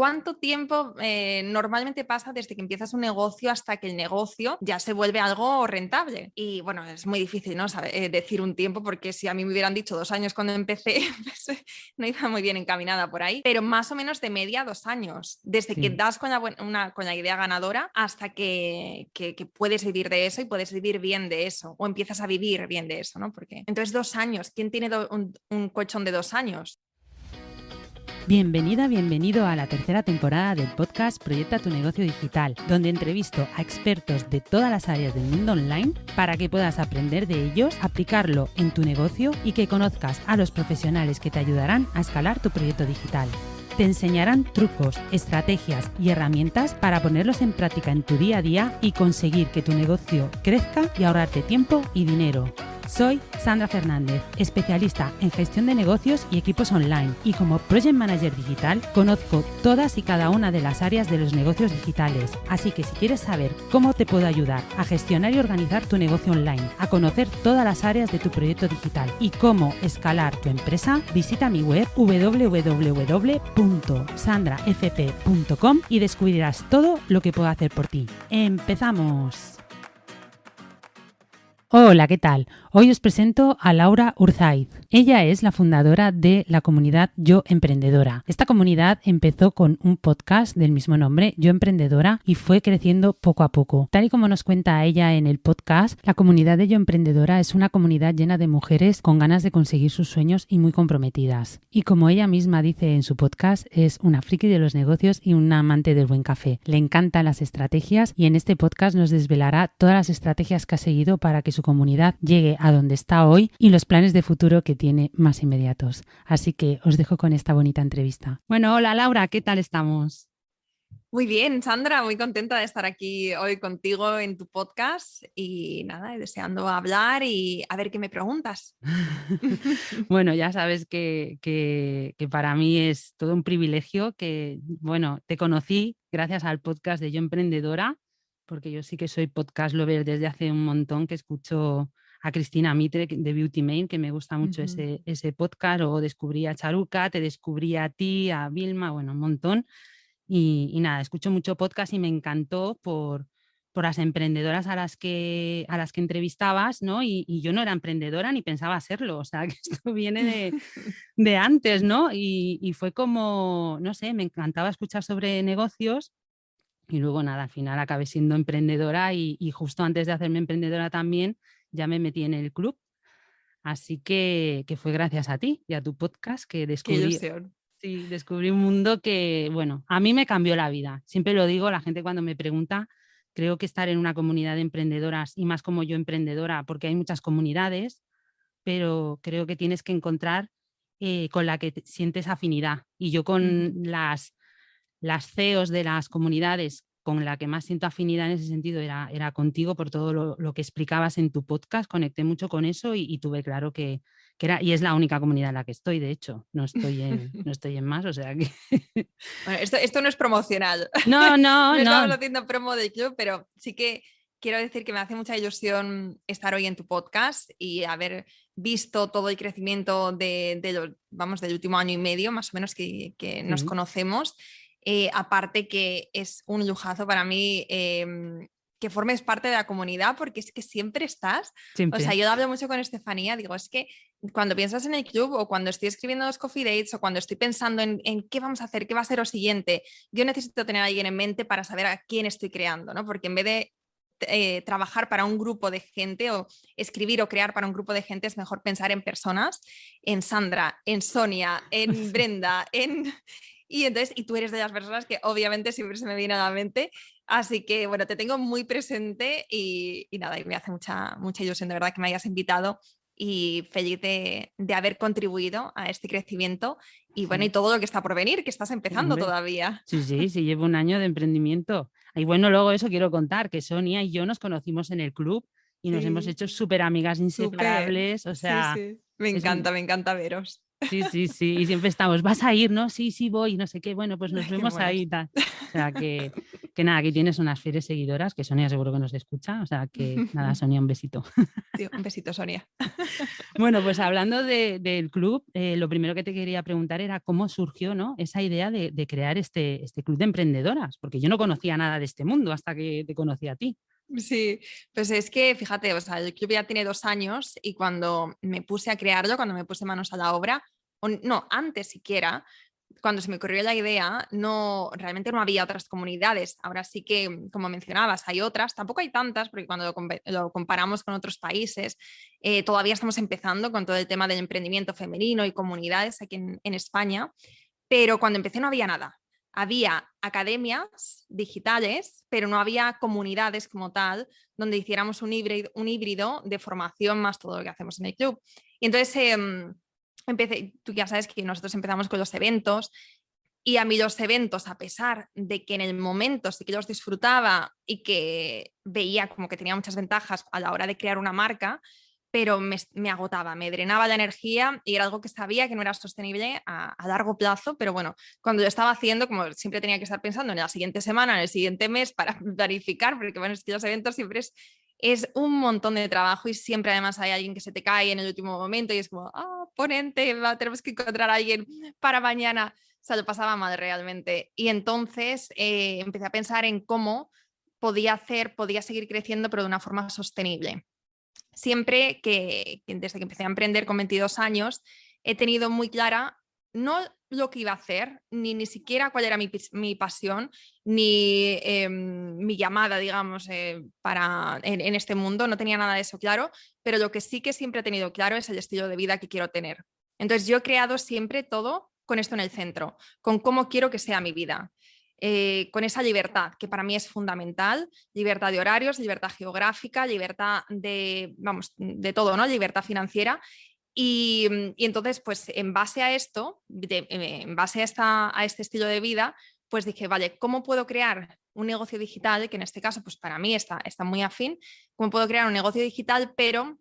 ¿cuánto tiempo normalmente pasa desde que empiezas un negocio hasta que el negocio ya se vuelve algo rentable? Y bueno, es muy difícil, ¿no? Decir un tiempo, porque si a mí me hubieran dicho 2 años cuando empecé, pues, no iba muy bien encaminada por ahí, pero más o menos de media 2 años, desde que das con la idea ganadora hasta que puedes vivir de eso y puedes vivir bien de eso, o empiezas a vivir bien de eso, ¿no? Porque entonces 2 años, ¿quién tiene un colchón de 2 años? Bienvenida, bienvenido a la tercera temporada del podcast Proyecta tu negocio digital, donde entrevisto a expertos de todas las áreas del mundo online para que puedas aprender de ellos, aplicarlo en tu negocio y que conozcas a los profesionales que te ayudarán a escalar tu proyecto digital. Te enseñarán trucos, estrategias y herramientas para ponerlos en práctica en tu día a día y conseguir que tu negocio crezca y ahorrarte tiempo y dinero. Soy Sandra Fernández, especialista en gestión de negocios y equipos online, y como Project Manager Digital conozco todas y cada una de las áreas de los negocios digitales. Así que si quieres saber cómo te puedo ayudar a gestionar y organizar tu negocio online, a conocer todas las áreas de tu proyecto digital y cómo escalar tu empresa, visita mi web www.sandrafp.com y descubrirás todo lo que puedo hacer por ti. ¡Empezamos! Hola, ¿qué tal? Hoy os presento a Laura Urzaiz. Ella es la fundadora de la comunidad Yo Emprendedora. Esta comunidad empezó con un podcast del mismo nombre, Yo Emprendedora, y fue creciendo poco a poco. Tal y como nos cuenta ella en el podcast, la comunidad de Yo Emprendedora es una comunidad llena de mujeres con ganas de conseguir sus sueños y muy comprometidas. Y como ella misma dice en su podcast, es una friki de los negocios y una amante del buen café. Le encantan las estrategias y en este podcast nos desvelará todas las estrategias que ha seguido para que su comunidad llegue a donde está hoy y los planes de futuro que tiene más inmediatos. Así que os dejo con esta bonita entrevista. Bueno, hola Laura, ¿qué tal estamos? Muy bien, Sandra, muy contenta de estar aquí hoy contigo en tu podcast y nada, deseando hablar y a ver qué me preguntas. Bueno, ya sabes que para mí es todo un privilegio que, bueno, te conocí gracias al podcast de Yo Emprendedora, porque yo sí que soy podcast lover desde hace un montón, que escucho a Cristina Mitre de Beauty Main, que me gusta mucho ese podcast, o descubrí a Charuca, te descubrí a ti, a Vilma, bueno, un montón. Y nada, escucho mucho podcast y me encantó por las emprendedoras a las que entrevistabas, ¿no? Y yo no era emprendedora ni pensaba serlo, o sea, que esto viene de antes, ¿no? Y fue como, no sé, me encantaba escuchar sobre negocios. Y luego nada, al final acabé siendo emprendedora y justo antes de hacerme emprendedora también ya me metí en el club. Así que fue gracias a ti y a tu podcast que Qué ilusión. sí, descubrí un mundo que, bueno, a mí me cambió la vida. Siempre lo digo, la gente cuando me pregunta, creo que estar en una comunidad de emprendedoras y más como yo emprendedora, porque hay muchas comunidades, pero creo que tienes que encontrar con la que sientes afinidad. Y yo con las CEOs de las comunidades con la que más siento afinidad en ese sentido era contigo por todo lo que explicabas en tu podcast, conecté mucho con eso y tuve claro que era, y es la única comunidad en la que estoy, de hecho, no estoy en más, o sea que... Bueno, esto no es promocional. No. No estamos haciendo promo del club, pero sí que quiero decir que me hace mucha ilusión estar hoy en tu podcast y haber visto todo el crecimiento del último año y medio, más o menos, que nos conocemos. Aparte que es un lujazo para mí que formes parte de la comunidad, porque es que siempre estás. Siempre. O sea, yo hablo mucho con Estefanía, digo, es que cuando piensas en el club o cuando estoy escribiendo los coffee dates o cuando estoy pensando en qué vamos a hacer, qué va a ser lo siguiente, yo necesito tener a alguien en mente para saber a quién estoy creando, ¿no? Porque en vez de trabajar para un grupo de gente o escribir o crear para un grupo de gente, es mejor pensar en personas, en Sandra, en Sonia, en Brenda, y tú eres de las personas que obviamente siempre se me viene a la mente. Así que, bueno, te tengo muy presente y nada, y me hace mucha ilusión de verdad que me hayas invitado y feliz de haber contribuido a este crecimiento y bueno, y todo lo que está por venir, que estás empezando todavía. Sí, llevo un año de emprendimiento. Y bueno, luego eso quiero contar, que Sonia y yo nos conocimos en el club y nos hemos hecho súper amigas inseparables. O sea, sí. Me encanta veros. Sí, y siempre estamos, ¿vas a ir? No, sí, voy, no sé qué, bueno, pues nos vemos ahí y tal. O sea, que Que nada, aquí tienes unas fieles seguidoras, que Sonia seguro que nos escucha, o sea que nada, Sonia, un besito. Sí, un besito, Sonia. Bueno, pues hablando del club, lo primero que te quería preguntar era cómo surgió, ¿no?, esa idea de crear este club de emprendedoras, porque yo no conocía nada de este mundo hasta que te conocí a ti. Sí, pues es que fíjate, o sea, el club ya tiene 2 años y cuando me puse a crearlo, cuando me puse manos a la obra, o no, antes siquiera, cuando se me ocurrió la idea, no, realmente no había otras comunidades. Ahora sí que, como mencionabas, hay otras, tampoco hay tantas, porque cuando lo comparamos con otros países, todavía estamos empezando con todo el tema del emprendimiento femenino y comunidades aquí en España, pero cuando empecé no había nada. Había academias digitales, pero no había comunidades como tal donde hiciéramos un híbrido de formación más todo lo que hacemos en el club. Y entonces empecé, tú ya sabes que nosotros empezamos con los eventos y a mí los eventos, a pesar de que en el momento sí que los disfrutaba y que veía como que tenía muchas ventajas a la hora de crear una marca, pero me agotaba, me drenaba la energía y era algo que sabía que no era sostenible a largo plazo, pero bueno, cuando lo estaba haciendo, como siempre tenía que estar pensando en la siguiente semana, en el siguiente mes para planificar, porque bueno, es que los eventos siempre es un montón de trabajo y siempre además hay alguien que se te cae en el último momento y es como, ponente, tenemos que encontrar a alguien para mañana. O sea, lo pasaba mal realmente. Y entonces empecé a pensar en cómo podía seguir creciendo, pero de una forma sostenible. Siempre desde que empecé a emprender con 22 años, he tenido muy clara no lo que iba a hacer, ni siquiera cuál era mi pasión, ni mi llamada, digamos, en este mundo. No tenía nada de eso claro, pero lo que sí que siempre he tenido claro es el estilo de vida que quiero tener. Entonces yo he creado siempre todo con esto en el centro, con cómo quiero que sea mi vida. Con esa libertad que para mí es fundamental, libertad de horarios, libertad geográfica, libertad vamos, de todo, ¿no? Libertad financiera. Y entonces, pues en base a esto, en base a este estilo de vida, pues dije, vale, ¿cómo puedo crear un negocio digital? Que en este caso, pues para mí está muy afín. ¿Cómo puedo crear un negocio digital, pero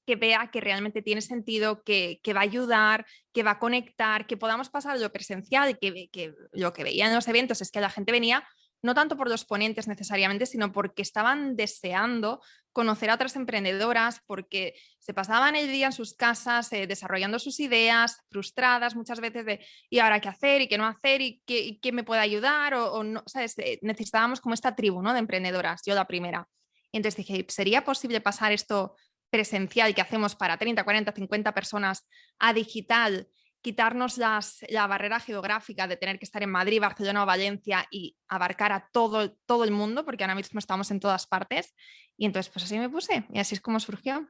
que vea que realmente tiene sentido, que va a ayudar, que va a conectar, que podamos pasar lo presencial, que lo que veía en los eventos es que la gente venía no tanto por los ponentes necesariamente, sino porque estaban deseando conocer a otras emprendedoras, porque se pasaban el día en sus casas desarrollando sus ideas, frustradas muchas veces de ¿y ahora qué hacer y qué no hacer y qué me puede ayudar? O no, ¿sabes? Necesitábamos como esta tribu, ¿no?, de emprendedoras, yo la primera. Y entonces dije, ¿sería posible pasar esto presencial que hacemos para 30, 40, 50 personas a digital, quitarnos la barrera geográfica de tener que estar en Madrid, Barcelona o Valencia y abarcar a todo el mundo, porque ahora mismo estamos en todas partes? Y entonces pues así me puse y así es como surgió.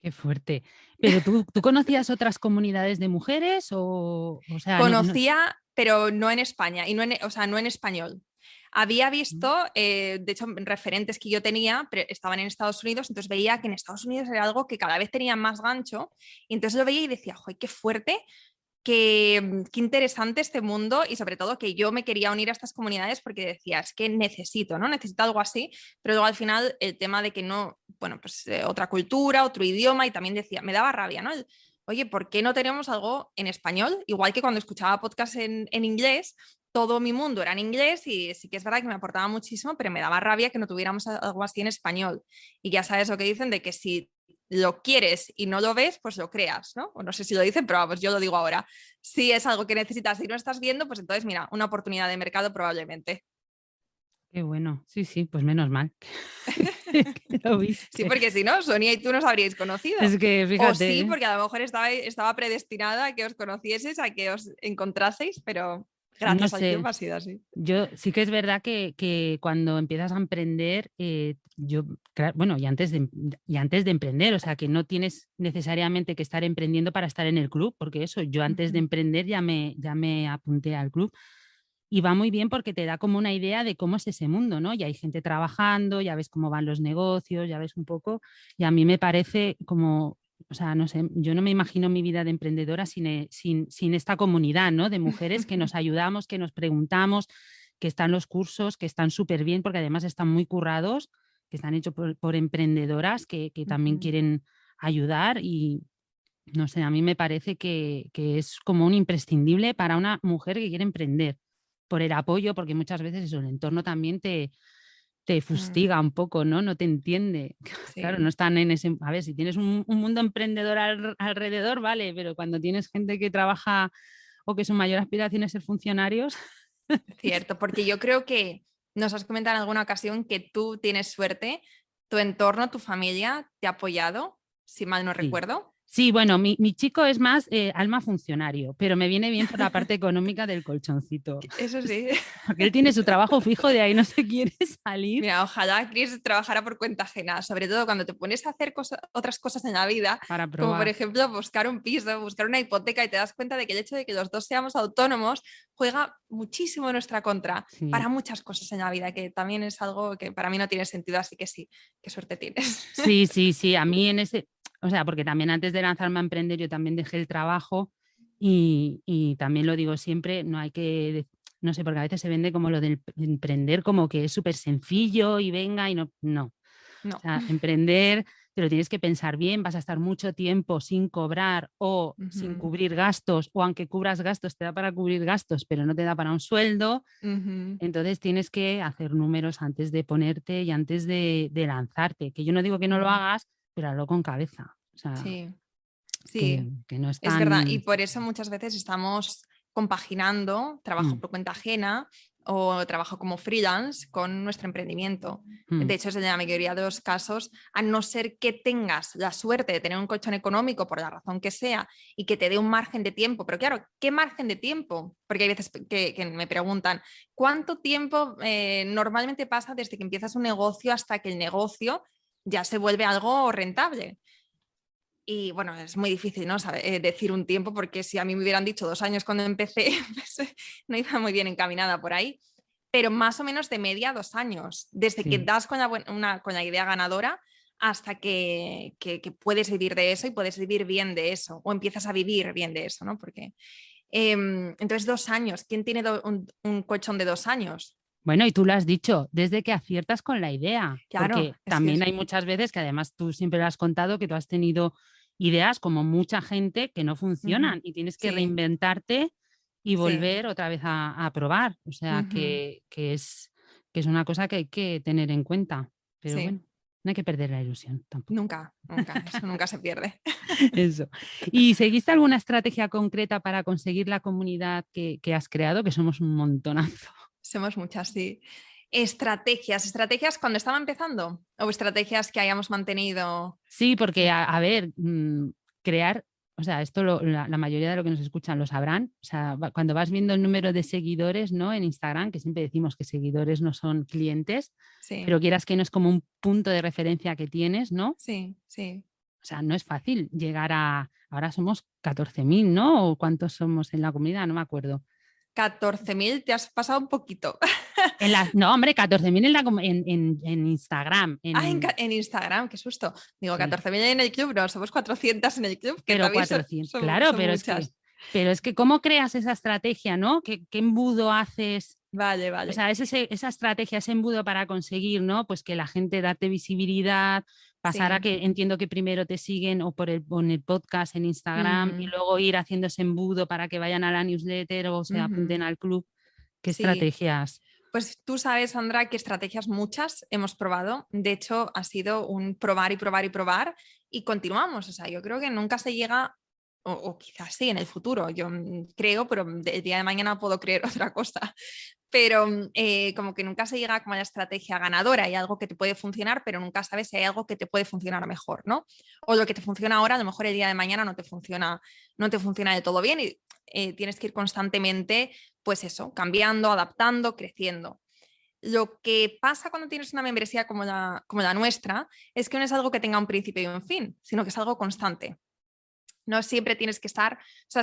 Qué fuerte. Pero ¿tú conocías otras comunidades de mujeres o sea, no. Conocía, pero no en España, y no o sea, no en español. Había visto, de hecho, referentes que yo tenía, pero estaban en Estados Unidos, entonces veía que en Estados Unidos era algo que cada vez tenía más gancho, y entonces lo veía y decía, ¡joder, qué fuerte! Qué interesante este mundo y sobre todo que yo me quería unir a estas comunidades porque decía, es que necesito, ¿no? Necesito algo así, pero luego al final el tema de que no, bueno, pues otra cultura, otro idioma y también decía, me daba rabia, ¿no? Oye, ¿por qué no tenemos algo en español? Igual que cuando escuchaba podcast en inglés, todo mi mundo era en inglés y sí que es verdad que me aportaba muchísimo, pero me daba rabia que no tuviéramos algo así en español. Y ya sabes lo que dicen de que si lo quieres y no lo ves, pues lo creas, ¿no? O no sé si lo dicen, pero vamos, yo lo digo ahora. Si es algo que necesitas y no estás viendo, pues entonces, mira, una oportunidad de mercado probablemente. Qué bueno. Sí, sí, pues menos mal que lo Sí, viste. porque si no, Sonia y tú nos habríais conocido. Es que O fíjate, sí, ¿eh? porque a lo mejor estaba predestinada a que os conocieseis, a que os encontraseis, pero No gracias al club sé. ha sido así. Yo sí que es verdad que cuando empiezas a emprender, bueno, y antes de emprender, o sea, que no tienes necesariamente que estar emprendiendo para estar en el club, porque eso, yo antes de Ujú. emprender ya me apunté al club y va muy bien porque te da como una idea de cómo es ese mundo, ¿no? Ya hay gente trabajando, ya ves cómo van los negocios, ya ves un poco, y a mí me parece como, o sea, no sé, yo no me imagino mi vida de emprendedora sin esta comunidad, ¿no? De mujeres que nos ayudamos, que nos preguntamos, que están los cursos, que están súper bien, porque además están muy currados, que están hechos por emprendedoras que también Ujú. quieren ayudar y no sé, a mí me parece que es como un imprescindible para una mujer que quiere emprender, por el apoyo, porque muchas veces eso, el entorno también te fustiga un poco, ¿no? No te entiende. Claro, no Sí. están en ese... A ver, si tienes un mundo emprendedor alrededor, vale, pero cuando tienes gente que trabaja o que su mayor aspiración es ser funcionarios... Cierto, porque yo creo que nos has comentado en alguna ocasión que tú tienes suerte, tu entorno, tu familia te ha apoyado, si mal no Sí. recuerdo. Sí, bueno, mi chico es más alma funcionario, pero me viene bien por la parte económica del colchoncito. Eso sí. Porque él tiene su trabajo fijo, de ahí no se quiere salir. Mira, ojalá Chris trabajara por cuenta ajena, sobre todo cuando te pones a hacer otras cosas en la vida, Para como por probar. ejemplo buscar un piso, buscar una hipoteca y te das cuenta de que el hecho de que los dos seamos autónomos juega muchísimo en nuestra contra Sí. para muchas cosas en la vida, que también es algo que para mí no tiene sentido, así que sí, qué suerte tienes. Sí, sí, sí. A mí en ese, o sea, porque también antes de lanzarme a emprender yo también dejé el trabajo y también lo digo siempre, no hay que, no sé, porque a veces se vende como lo del emprender como que es súper sencillo y venga y no, no. O No. sea, emprender te lo tienes que pensar bien, vas a estar mucho tiempo sin cobrar o sin Ujú, cubrir gastos, o aunque cubras gastos, te da para cubrir gastos, pero no te da para un sueldo. ujú. Entonces tienes que hacer números antes de ponerte y antes de lanzarte. Que yo no digo que no lo Ujú. hagas, pero hazlo con cabeza. O sea, Sí, sí, que no es es verdad. Y tan... por eso muchas veces estamos compaginando trabajo Mm, por cuenta ajena o trabajo como freelance con nuestro emprendimiento. mm, De hecho, es en la mayoría de los casos, a no ser que tengas la suerte de tener un colchón económico por la razón que sea y que te dé un margen de tiempo. Pero claro, ¿qué margen de tiempo? Porque hay veces que me preguntan, ¿cuánto tiempo normalmente pasa desde que empiezas un negocio hasta que el negocio ya se vuelve algo rentable? Y bueno, es muy difícil, ¿no? Decir un tiempo, porque si a mí me hubieran dicho 2 años cuando empecé, pues, no iba muy bien encaminada por ahí. Pero más o menos de media 2 años, desde que sí, das con la idea ganadora hasta que puedes vivir de eso y puedes vivir bien de eso, o empiezas a vivir bien de eso, ¿no? Porque entonces 2 años, ¿quién tiene un colchón de 2 años? bueno, y tú lo has dicho, desde que aciertas con la idea, Claro, porque es que también hay muchas veces que además tú siempre lo has contado que tú has tenido ideas como mucha gente que no ujú, funcionan y tienes que sí, reinventarte y sí. volver otra vez a probar. O sea, Ujú, que es una cosa que hay que tener en cuenta. Pero sí. bueno, no hay que perder la ilusión tampoco. Nunca, nunca, eso nunca se pierde. Eso. ¿Y seguiste alguna estrategia concreta para conseguir la comunidad que has creado? Que somos un montonazo. Somos muchas, sí. Estrategias cuando estaba empezando o estrategias que hayamos mantenido. Sí, porque a ver, crear, o sea, esto la mayoría de los que nos escuchan lo sabrán. O sea, cuando vas viendo el número de seguidores, ¿no? En Instagram, que siempre decimos que seguidores no son clientes, Sí, pero quieras que no es como un punto de referencia que tienes, ¿no? sí, sí. O sea, no es fácil llegar a, ahora somos 14.000, ¿no? ¿O cuántos somos en la comunidad? No me acuerdo. 14.000, te has pasado un poquito. No, hombre, 14.000 en Instagram. Ah, en Instagram, qué susto. Digo, Sí, 14.000 en el club, no, somos 400 en el club, que pero también 400. Claro, son muchas. pero es que ¿cómo creas esa estrategia, no? ¿Qué embudo haces? Vale, O vale. sea, esa estrategia, ese embudo para conseguir, ¿no? Pues que la gente darte visibilidad, pasar a Sí. que entiendo que primero te siguen o en el podcast en Instagram y Ujú, luego ir haciendo ese embudo para que vayan a la newsletter o se ujú. apunten al club. ¿Qué Sí. estrategias? Pues tú sabes, Sandra, que estrategias muchas hemos probado. De hecho, ha sido un probar y probar y probar y continuamos. O sea, yo creo que nunca se llega, o quizás sí en el futuro, yo creo, pero el día de mañana puedo creer otra cosa. Pero como que nunca se llega como a la estrategia ganadora. Hay algo que te puede funcionar, pero nunca sabes si hay algo que te puede funcionar mejor, ¿no? O lo que te funciona ahora, a lo mejor el día de mañana no te funciona de todo bien y tienes que ir constantemente pues eso, cambiando, adaptando, creciendo. Lo que pasa cuando tienes una membresía como la nuestra es que no es algo que tenga un principio y un fin, sino que es algo constante. No siempre tienes que estar, o sea,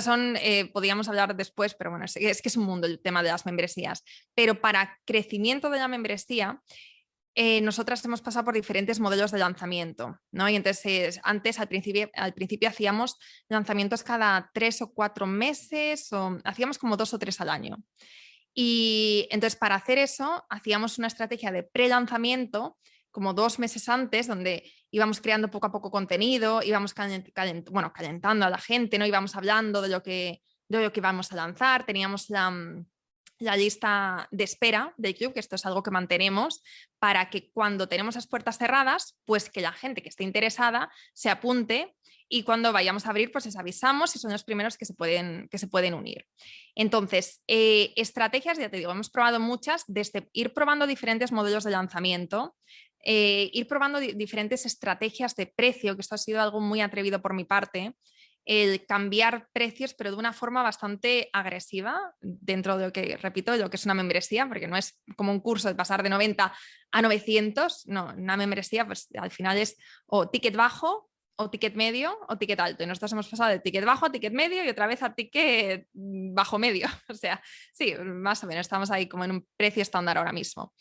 podríamos hablar después, pero bueno, es que es un mundo el tema de las membresías. Pero para crecimiento de la membresía, nosotras hemos pasado por diferentes modelos de lanzamiento, ¿no? Y entonces antes, al principio hacíamos lanzamientos cada 3 o 4 meses, o hacíamos como 2 o 3 al año. Y entonces para hacer eso hacíamos una estrategia de pre-lanzamiento como 2 meses antes, donde íbamos creando poco a poco contenido, íbamos calentando a la gente, ¿no? Íbamos hablando de lo que íbamos a lanzar, teníamos la lista de espera del club, que esto es algo que mantenemos para que cuando tenemos las puertas cerradas, pues que la gente que esté interesada se apunte y cuando vayamos a abrir, pues les avisamos y son los primeros que se pueden unir. Entonces, estrategias, ya te digo, hemos probado muchas, desde ir probando diferentes modelos de lanzamiento, ir probando diferentes estrategias de precio, que esto ha sido algo muy atrevido por mi parte, el cambiar precios, pero de una forma bastante agresiva, dentro de lo que, repito, de lo que es una membresía, porque no es como un curso de pasar de 90 a 900, no, una membresía pues al final es o ticket bajo, o ticket medio, o ticket alto. Y nosotros hemos pasado de ticket bajo a ticket medio y otra vez a ticket bajo medio. O sea, sí, más o menos estamos ahí como en un precio estándar ahora mismo.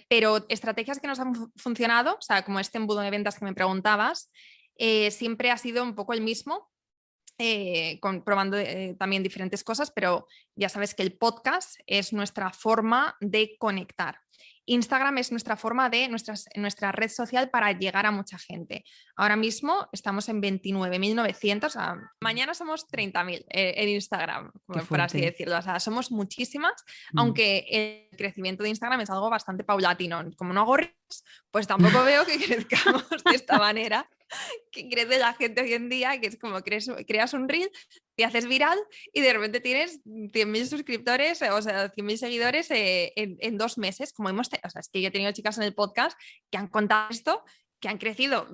Pero estrategias que nos han funcionado, o sea, como este embudo de ventas que me preguntabas, siempre ha sido un poco el mismo, probando también diferentes cosas, pero ya sabes que el podcast es nuestra forma de conectar. Instagram es nuestra forma de nuestra red social para llegar a mucha gente. Ahora mismo estamos en 29.900, o sea, mañana somos 30.000 en Instagram, por así decirlo. O sea, somos muchísimas, aunque el crecimiento de Instagram es algo bastante paulatino. Como no hago reels, pues tampoco veo que crezcamos de esta manera que crece la gente hoy en día, que es como creas un reel, te haces viral y de repente tienes 100.000 suscriptores, o sea, 100.000 seguidores en 2 meses, como o sea, es que yo he tenido chicas en el podcast que han contado esto, que han crecido,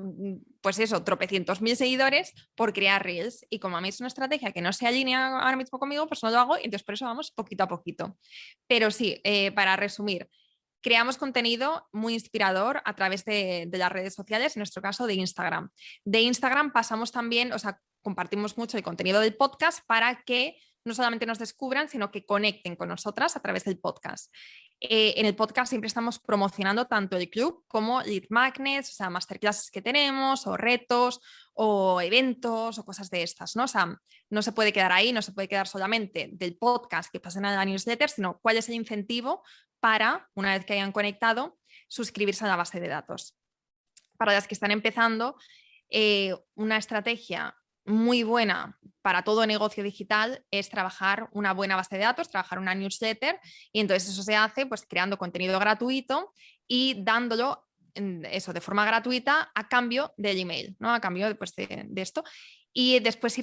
pues eso, tropecientos mil seguidores por crear reels, y como a mí es una estrategia que no se alinea ahora mismo conmigo, pues no lo hago, y entonces por eso vamos poquito a poquito. Pero sí, para resumir, creamos contenido muy inspirador a través de las redes sociales, en nuestro caso de Instagram. De Instagram pasamos también, o sea, compartimos mucho el contenido del podcast para que no solamente nos descubran, sino que conecten con nosotras a través del podcast. En el podcast siempre estamos promocionando tanto el club como lead magnets, o sea, masterclasses que tenemos, o retos, o eventos, o cosas de estas, ¿no? O sea, no se puede quedar ahí, no se puede quedar solamente del podcast que pasen a la newsletter, sino cuál es el incentivo para, una vez que hayan conectado, suscribirse a la base de datos. Para las que están empezando, una estrategia muy buena para todo negocio digital es trabajar una buena base de datos, trabajar una newsletter, y entonces eso se hace pues creando contenido gratuito y dándolo eso de forma gratuita a cambio del email, ¿no? A cambio pues, de esto. Y después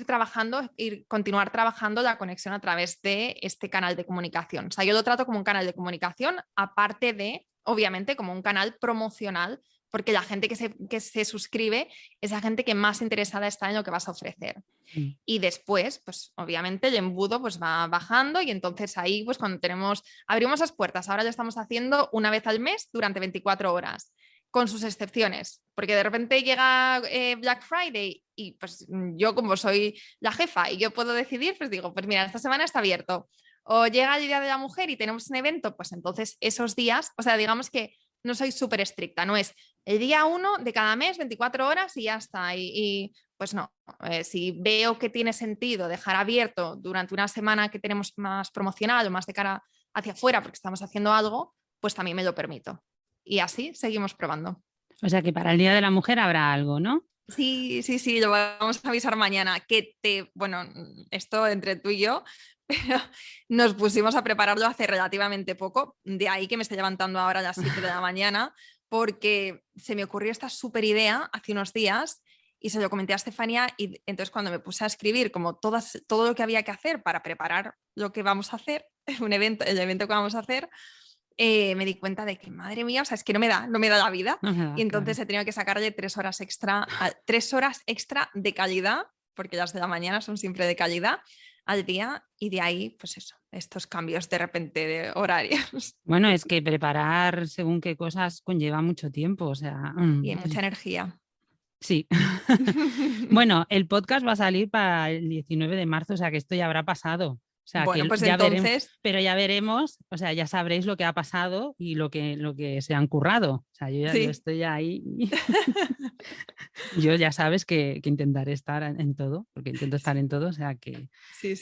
continuar trabajando la conexión a través de este canal de comunicación. O sea, yo lo trato como un canal de comunicación, aparte de, obviamente, como un canal promocional, porque la gente que se suscribe es la gente que más interesada está en lo que vas a ofrecer. Y después, pues obviamente el embudo pues va bajando, y entonces ahí pues cuando abrimos las puertas, ahora lo estamos haciendo una vez al mes durante 24 horas, con sus excepciones, porque de repente llega Black Friday y pues yo, como soy la jefa y yo puedo decidir, pues digo, pues mira, esta semana está abierto. O llega el Día de la Mujer y tenemos un evento, pues entonces esos días, o sea, digamos que no soy súper estricta, no es el día 1 de cada mes, 24 horas y ya está. Y pues no, si veo que tiene sentido dejar abierto durante una semana que tenemos más promocional o más de cara hacia afuera porque estamos haciendo algo, pues también me lo permito. Y así seguimos probando. O sea que para el Día de la Mujer habrá algo, ¿no? Sí, lo vamos a avisar mañana. Bueno, esto entre tú y yo, pero nos pusimos a prepararlo hace relativamente poco, de ahí que me estoy levantando ahora a las 7 de la mañana, porque se me ocurrió esta súper idea hace unos días y se lo comenté a Estefanía, y entonces cuando me puse a escribir como todo lo que había que hacer para preparar lo que vamos a hacer, el evento que vamos a hacer, me di cuenta de que, madre mía, o sea, es que no me da la vida. Y entonces he tenido que sacarle 3 horas extra, 3 horas extra de calidad, porque las de la mañana son siempre de calidad, al día, y de ahí, pues eso, estos cambios de repente de horarios. Bueno, es que preparar según qué cosas conlleva mucho tiempo, o sea... Y hay mucha energía. Sí. Bueno, el podcast va a salir para el 19 de marzo, o sea que esto ya habrá pasado. O sea, bueno, que pues ya entonces... pero ya veremos, o sea, ya sabréis lo que ha pasado y lo que se han currado. O sea, yo estoy ahí. Yo ya sabes que intentaré estar en todo, porque intento estar en todo, o sea que... Sí.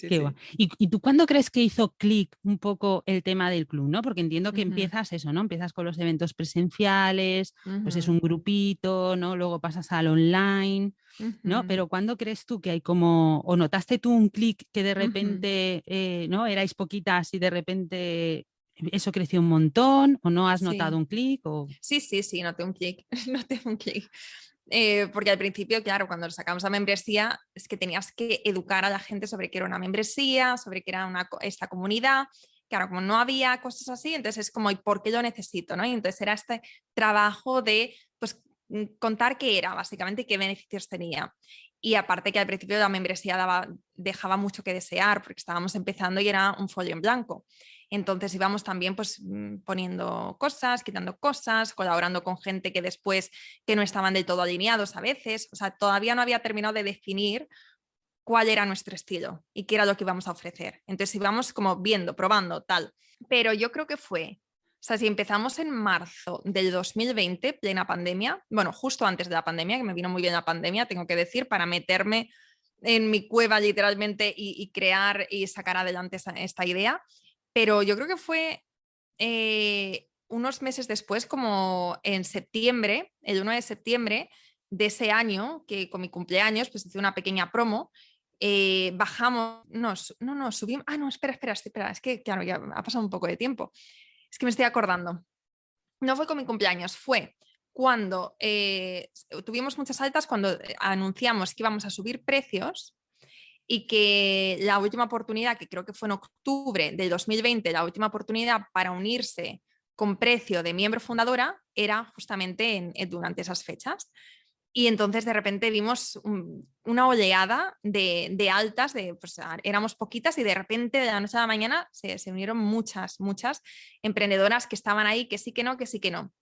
¿Y tú cuándo crees que hizo clic un poco el tema del club, ¿no? Porque entiendo que empiezas eso, ¿no? Empiezas con los eventos presenciales, pues es un grupito, ¿no? Luego pasas al online, ¿no? Pero ¿cuándo crees tú que hay como, o notaste tú un clic que de repente ¿no? Erais poquitas y de repente eso creció un montón, o no has notado Sí. un clic? O... Sí, noté un clic, noté un clic. Porque al principio, claro, cuando sacamos la membresía, es que tenías que educar a la gente sobre qué era una membresía, sobre qué era esta comunidad. Claro, como no había cosas así, entonces es como, ¿y por qué lo necesito? ¿No? Y entonces era este trabajo de pues, contar qué era, básicamente, y qué beneficios tenía. Y aparte que al principio la membresía dejaba mucho que desear, porque estábamos empezando y era un folio en blanco. Entonces íbamos también pues poniendo cosas, quitando cosas, colaborando con gente que después que no estaban del todo alineados a veces. O sea, todavía no había terminado de definir cuál era nuestro estilo y qué era lo que íbamos a ofrecer. Entonces íbamos como viendo, probando, tal. Pero yo creo que fue, o sea, si empezamos en marzo del 2020, plena pandemia, bueno, justo antes de la pandemia, que me vino muy bien la pandemia, tengo que decir, para meterme en mi cueva literalmente y crear y sacar adelante esta idea. Pero yo creo que fue unos meses después, como en septiembre, el 1 de septiembre de ese año, que con mi cumpleaños, pues hice una pequeña promo. Bajamos, no, subimos. Ah, no, espera, es que claro, ya ha pasado un poco de tiempo. Es que me estoy acordando. No fue con mi cumpleaños, fue cuando tuvimos muchas altas, cuando anunciamos que íbamos a subir precios y que la última oportunidad, que creo que fue en octubre del 2020, la última oportunidad para unirse con precio de miembro fundadora era justamente durante esas fechas. Y entonces de repente vimos una oleada de altas, pues, éramos poquitas y de repente de la noche a la mañana se unieron muchas emprendedoras que estaban ahí, que sí, que no, que sí, que no.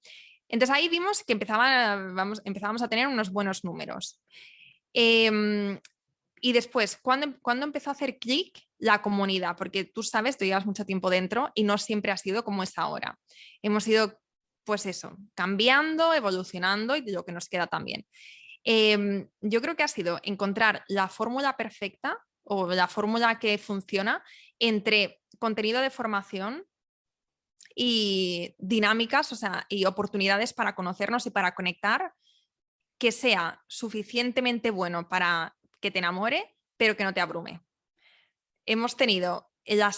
Entonces ahí vimos que empezábamos a tener unos buenos números. Y después, ¿cuándo empezó a hacer clic la comunidad? Porque tú sabes, tú llevas mucho tiempo dentro y no siempre ha sido como es ahora. Hemos ido, pues eso, cambiando, evolucionando y lo que nos queda también. Yo creo que ha sido encontrar la fórmula perfecta o la fórmula que funciona entre contenido de formación y dinámicas, o sea, y oportunidades para conocernos y para conectar, que sea suficientemente bueno para que te enamore, pero que no te abrume. Hemos tenido la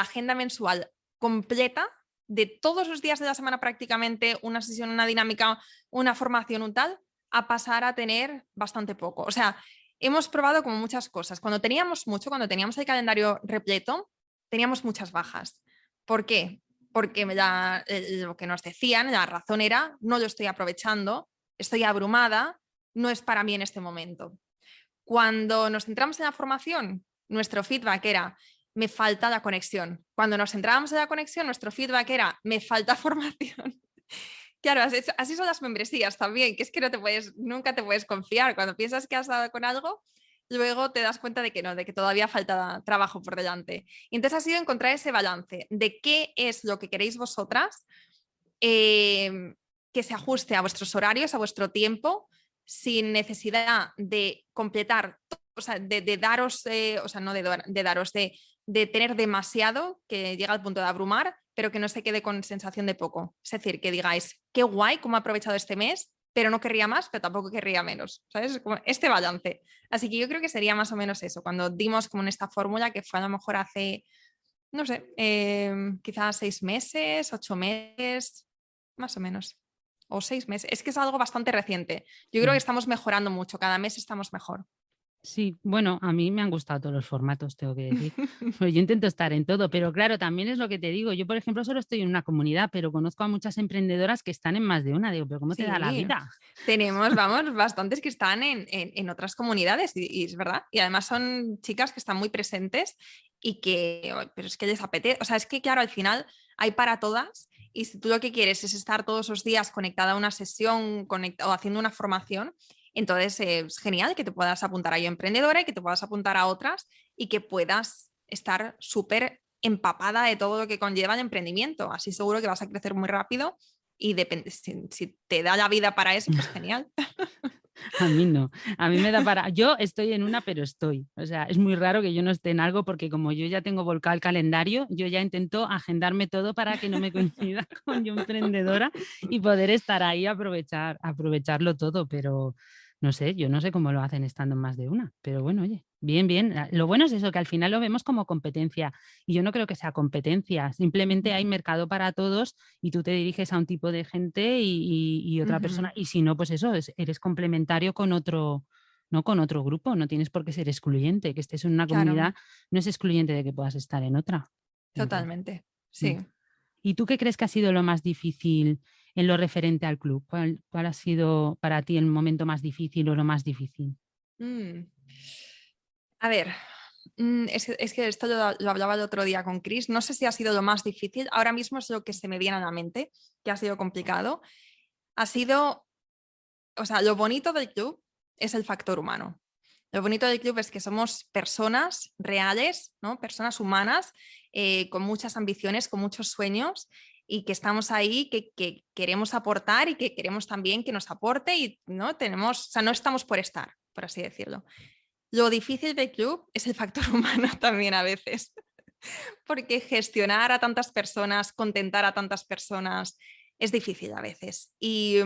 agenda mensual completa de todos los días de la semana prácticamente, una sesión, una dinámica, una formación, un tal, a pasar a tener bastante poco. O sea, hemos probado como muchas cosas. Cuando teníamos el calendario repleto, teníamos muchas bajas. ¿Por qué? Porque lo que nos decían, la razón era, no lo estoy aprovechando, estoy abrumada, no es para mí en este momento. Cuando nos centramos en la formación, nuestro feedback era, me falta la conexión. Cuando nos centrábamos en la conexión, nuestro feedback era, me falta formación. Claro, así son las membresías también, que es que nunca te puedes confiar. Cuando piensas que has dado con algo, luego te das cuenta de que no, de que todavía falta trabajo por delante. Y entonces ha sido encontrar ese balance de qué es lo que queréis vosotras, que se ajuste a vuestros horarios, a vuestro tiempo, sin necesidad de completar, o sea, de daros, o sea, no de daros, de tener demasiado que llega al punto de abrumar, pero que no se quede con sensación de poco. Es decir, que digáis, qué guay cómo he aprovechado este mes, pero no querría más, pero tampoco querría menos. ¿Sabes? Como este balance. Así que yo creo que sería más o menos eso, cuando dimos como en esta fórmula que fue a lo mejor hace, no sé, quizás 6 meses, 8 meses, más o menos. O 6 meses. Es que es algo bastante reciente. Yo creo que estamos mejorando mucho. Cada mes estamos mejor. Sí, bueno, a mí me han gustado todos los formatos, tengo que decir. Pues yo intento estar en todo, pero claro, también es lo que te digo. Yo, por ejemplo, solo estoy en una comunidad, pero conozco a muchas emprendedoras que están en más de una. Digo, pero ¿cómo te da la Sí, vida? tenemos, vamos, bastantes que están en otras comunidades y es verdad. Y además son chicas que están muy presentes y que, pero es que les apetece. O sea, es que claro, al final hay para todas y si tú lo que quieres es estar todos los días conectada a una sesión o haciendo una formación, entonces es genial que te puedas apuntar a Yo Emprendedora y que te puedas apuntar a otras y que puedas estar súper empapada de todo lo que conlleva el emprendimiento. Así seguro que vas a crecer muy rápido y depende, si te da la vida para eso, pues genial. A mí no, a mí me da para... Yo estoy en una, pero estoy. O sea, es muy raro que yo no esté en algo porque como yo ya tengo volcado el calendario, yo ya intento agendarme todo para que no me coincida con Yo Emprendedora y poder estar ahí, aprovecharlo todo, pero no sé, yo no sé cómo lo hacen estando en más de una, pero bueno, oye, bien, bien. Lo bueno es eso, que al final lo vemos como competencia y yo no creo que sea competencia, simplemente hay mercado para todos y tú te diriges a un tipo de gente y otra persona, y si no, pues eso, eres complementario con otro, no con otro grupo, no tienes por qué ser excluyente, que estés en una Claro, comunidad no es excluyente de que puedas estar en otra. Entonces, totalmente, mm. sí. ¿Y tú qué crees que ha sido lo más difícil en lo referente al club? ¿Cuál ha sido para ti el momento más difícil o lo más difícil? Mm. A ver, es que esto lo hablaba el otro día con Chris. No sé si ha sido lo más difícil. Ahora mismo es lo que se me viene a la mente, que ha sido complicado. Ha sido, o sea, lo bonito del club es el factor humano. Lo bonito del club es que somos personas reales, ¿no? Personas humanas, con muchas ambiciones, con muchos sueños y que estamos ahí, que queremos aportar y que queremos también que nos aporte y no tenemos, o sea, no estamos por estar, por así decirlo. Lo difícil del club es el factor humano también a veces, porque gestionar a tantas personas, contentar a tantas personas, es difícil a veces. Y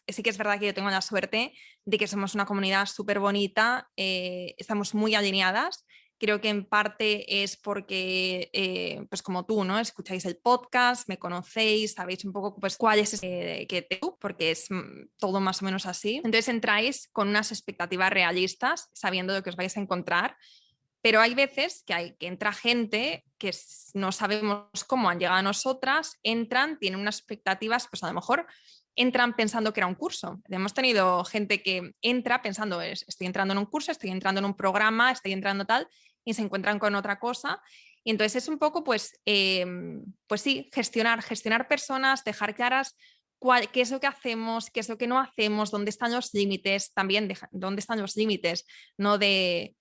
sí que es verdad que yo tengo la suerte de que somos una comunidad súper bonita, estamos muy alineadas. Creo que en parte es porque, pues como tú, ¿no? Escucháis el podcast, me conocéis, sabéis un poco pues, cuál es que tengo, porque es todo más o menos así. Entonces entráis con unas expectativas realistas, sabiendo lo que os vais a encontrar, pero hay veces que entra gente que no sabemos cómo han llegado a nosotras, entran, tienen unas expectativas, pues a lo mejor entran pensando que era un curso. Hemos tenido gente que entra pensando, estoy entrando en un curso, estoy entrando en un programa, estoy entrando tal, y se encuentran con otra cosa. Y entonces es un poco, pues sí, gestionar personas, dejar claras qué es lo que hacemos, qué es lo que no hacemos, dónde están los límites, también dónde están los límites, no de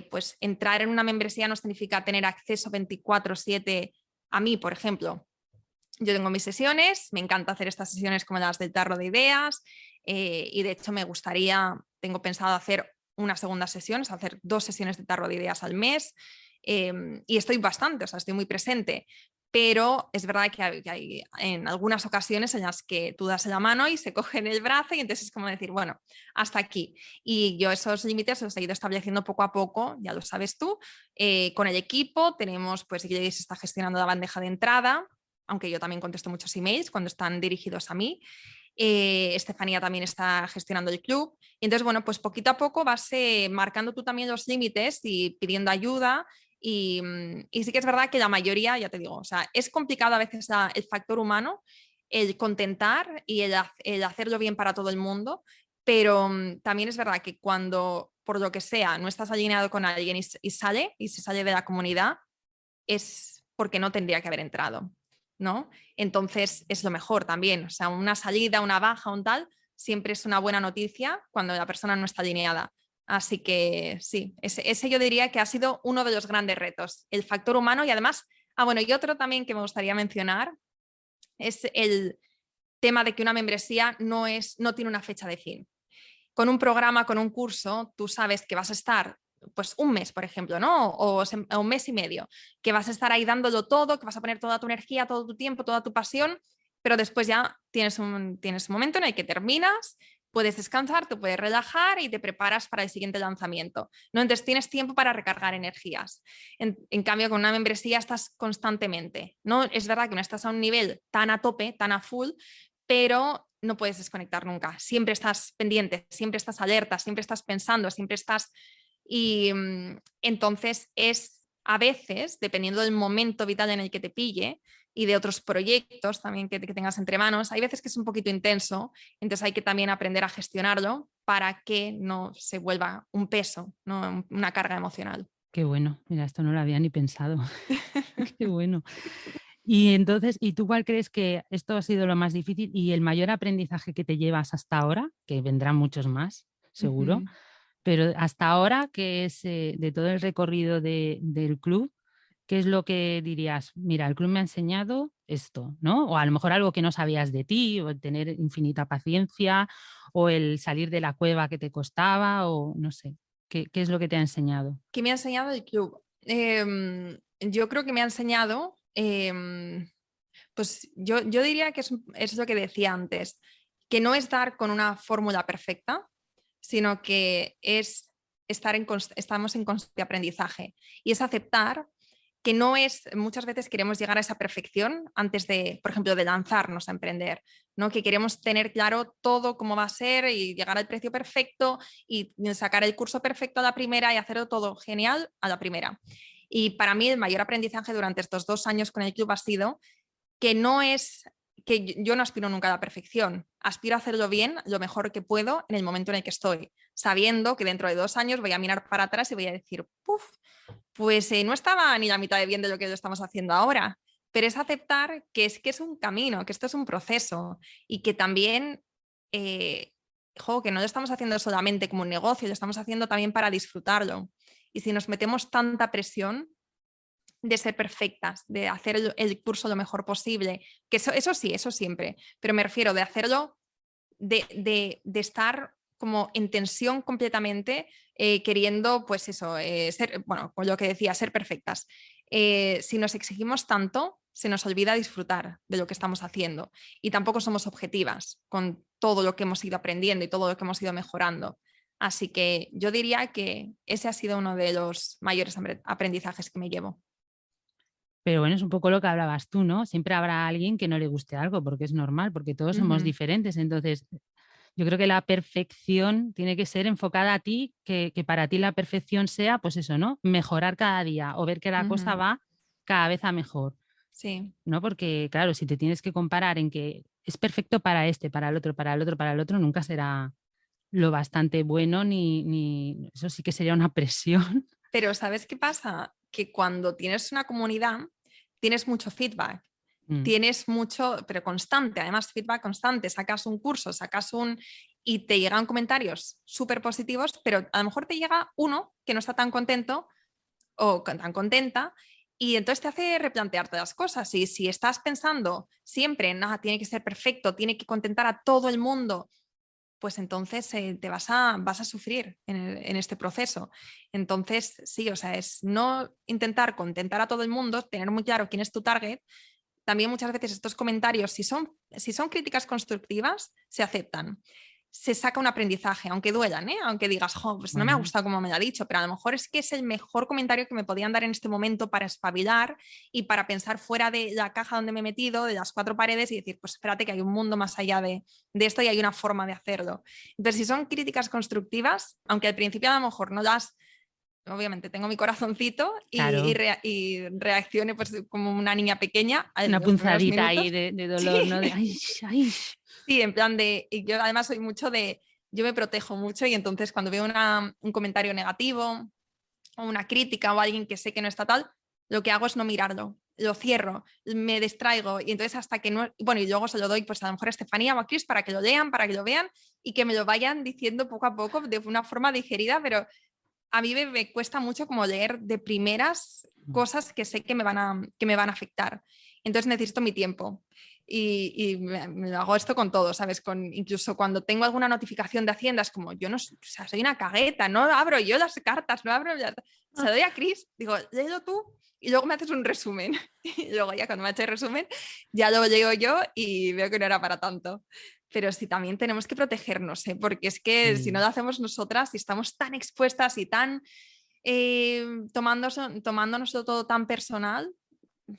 pues entrar en una membresía no significa tener acceso 24/7 a mí, por ejemplo. Yo tengo mis sesiones, me encanta hacer estas sesiones como las del tarro de ideas y de hecho me gustaría, tengo pensado hacer una segunda sesión, o sea, hacer 2 sesiones de tarro de ideas al mes y estoy bastante, o sea, estoy muy presente, pero es verdad que hay en algunas ocasiones en las que tú das la mano y se cogen el brazo y entonces es como decir, bueno, hasta aquí. Y yo esos límites los he ido estableciendo poco a poco, ya lo sabes tú, con el equipo tenemos, pues Grace está gestionando la bandeja de entrada, aunque yo también contesto muchos emails cuando están dirigidos a mí. Estefanía también está gestionando el club. Y entonces, bueno, pues poquito a poco vas marcando tú también los límites y pidiendo ayuda. Y sí que es verdad que la mayoría, ya te digo, o sea, es complicado a veces el factor humano, el contentar y el hacerlo bien para todo el mundo, pero también es verdad que cuando, por lo que sea, no estás alineado con alguien y se sale de la comunidad, es porque no tendría que haber entrado, ¿no? Entonces es lo mejor también, o sea, una salida, una baja, un tal, siempre es una buena noticia cuando la persona no está alineada. Así que sí, ese yo diría que ha sido uno de los grandes retos, el factor humano y además, bueno, y otro también que me gustaría mencionar es el tema de que una membresía no tiene una fecha de fin. Con un programa, con un curso, tú sabes que vas a estar pues un mes, por ejemplo, ¿no? O un mes y medio, que vas a estar ahí dándolo todo, que vas a poner toda tu energía, todo tu tiempo, toda tu pasión, pero después ya tienes un momento en el que terminas, puedes descansar, te puedes relajar y te preparas para el siguiente lanzamiento, ¿no? Entonces tienes tiempo para recargar energías. En cambio, con una membresía estás constantemente, ¿no? Es verdad que no estás a un nivel tan a tope, tan a full, pero no puedes desconectar nunca. Siempre estás pendiente, siempre estás alerta, siempre estás pensando, siempre estás... Y entonces es a veces, dependiendo del momento vital en el que te pille y de otros proyectos también que tengas entre manos, hay veces que es un poquito intenso, entonces hay que también aprender a gestionarlo para que no se vuelva un peso, ¿no? Una carga emocional. Qué bueno, mira, esto no lo había ni pensado. Qué bueno. Y entonces, ¿y tú cuál crees que esto ha sido lo más difícil y el mayor aprendizaje que te llevas hasta ahora? Que vendrán muchos más, seguro, Ujú. pero hasta ahora, ¿qué es de todo el recorrido del club? ¿Qué es lo que dirías? Mira, el club me ha enseñado esto, ¿no? O a lo mejor algo que no sabías de ti, o el tener infinita paciencia, o el salir de la cueva que te costaba, o no sé. ¿Qué es lo que te ha enseñado? ¿Qué me ha enseñado el club? Yo creo que me ha enseñado, pues yo diría que es lo que decía antes, que no es dar con una fórmula perfecta, sino que es estamos en constante aprendizaje y es aceptar que no es, muchas veces queremos llegar a esa perfección antes de, por ejemplo, de lanzarnos a emprender, ¿no? Que queremos tener claro todo cómo va a ser y llegar al precio perfecto y sacar el curso perfecto a la primera y hacerlo todo genial a la primera. Y para mí el mayor aprendizaje durante estos 2 años con el club ha sido que no es que yo no aspiro nunca a la perfección, aspiro a hacerlo bien, lo mejor que puedo en el momento en el que estoy, sabiendo que dentro de 2 años voy a mirar para atrás y voy a decir, puf, pues no estaba ni la mitad de bien de lo que lo estamos haciendo ahora, pero es aceptar que es un camino, que esto es un proceso y que también, que no lo estamos haciendo solamente como un negocio, lo estamos haciendo también para disfrutarlo. Y si nos metemos tanta presión de ser perfectas, de hacer el curso lo mejor posible, que eso sí, eso siempre, pero me refiero de hacerlo, de estar como en tensión completamente, queriendo, pues eso, ser, bueno, con lo que decía, ser perfectas. Si nos exigimos tanto, se nos olvida disfrutar de lo que estamos haciendo y tampoco somos objetivas con todo lo que hemos ido aprendiendo y todo lo que hemos ido mejorando. Así que yo diría que ese ha sido uno de los mayores aprendizajes que me llevo. Pero bueno, es un poco lo que hablabas tú, ¿no? Siempre habrá alguien que no le guste algo, porque es normal, porque todos somos Ujú, diferentes. Entonces, yo creo que la perfección tiene que ser enfocada a ti, que para ti la perfección sea, pues eso, ¿no? Mejorar cada día o ver que la cosa ujú. va cada vez a mejor, Sí, ¿no? Porque, claro, si te tienes que comparar en que es perfecto para este, para el otro, para el otro, para el otro, nunca será lo bastante bueno, ni eso sí que sería una presión. pero ¿sabes qué pasa? Que cuando tienes una comunidad, tienes mucho feedback, Mm. tienes mucho, pero constante, además feedback constante, sacas un curso, sacas un y te llegan comentarios súper positivos, pero a lo mejor te llega uno que no está tan contento o tan contenta y entonces te hace replantearte las cosas. Y si estás pensando siempre en, nada, tiene que ser perfecto, tiene que contentar a todo el mundo, pues entonces te vas a sufrir en este proceso. Entonces, sí, o sea, es no intentar contentar a todo el mundo, tener muy claro quién es tu target. También muchas veces estos comentarios, si son críticas constructivas, se aceptan. Se saca un aprendizaje, aunque duelan, ¿eh? Aunque digas, jo, pues no me ha Bueno, gustado como me lo ha dicho, pero a lo mejor es que es el mejor comentario que me podían dar en este momento para espabilar y para pensar fuera de la caja donde me he metido, de las 4 paredes y decir, pues espérate que hay un mundo más allá de esto y hay una forma de hacerlo. Entonces, si son críticas constructivas, aunque al principio a lo mejor no las obviamente tengo mi corazoncito claro, y reaccione pues como una niña pequeña en una los primeros punzadita ahí minutos. de dolor, ¿no? De, Sí, ay, ay. sí, en plan de, y yo además soy mucho de, yo me protejo mucho y entonces cuando veo un comentario negativo o una crítica o alguien que sé que no está tal, lo que hago es no mirarlo, lo cierro, me distraigo y entonces hasta que no, bueno, y luego se lo doy pues a lo mejor a Estefanía o a Chris para que lo lean, para que lo vean y que me lo vayan diciendo poco a poco de una forma digerida, pero a mí me cuesta mucho como leer de primeras cosas que sé que me van a afectar. Entonces necesito mi tiempo. Y me hago esto con todo, ¿sabes? Incluso cuando tengo alguna notificación de Hacienda, es como, yo no, o sea, soy una cagueta, no abro yo las cartas, no abro, se lo doy a Chris, digo, léelo tú y luego me haces un resumen. Y luego ya cuando me ha hecho el resumen, ya lo leo yo y veo que no era para tanto. Pero sí también tenemos que protegernos, ¿eh? Porque es que si no Sí. lo hacemos nosotras y estamos tan expuestas y tan tomándonos todo tan personal,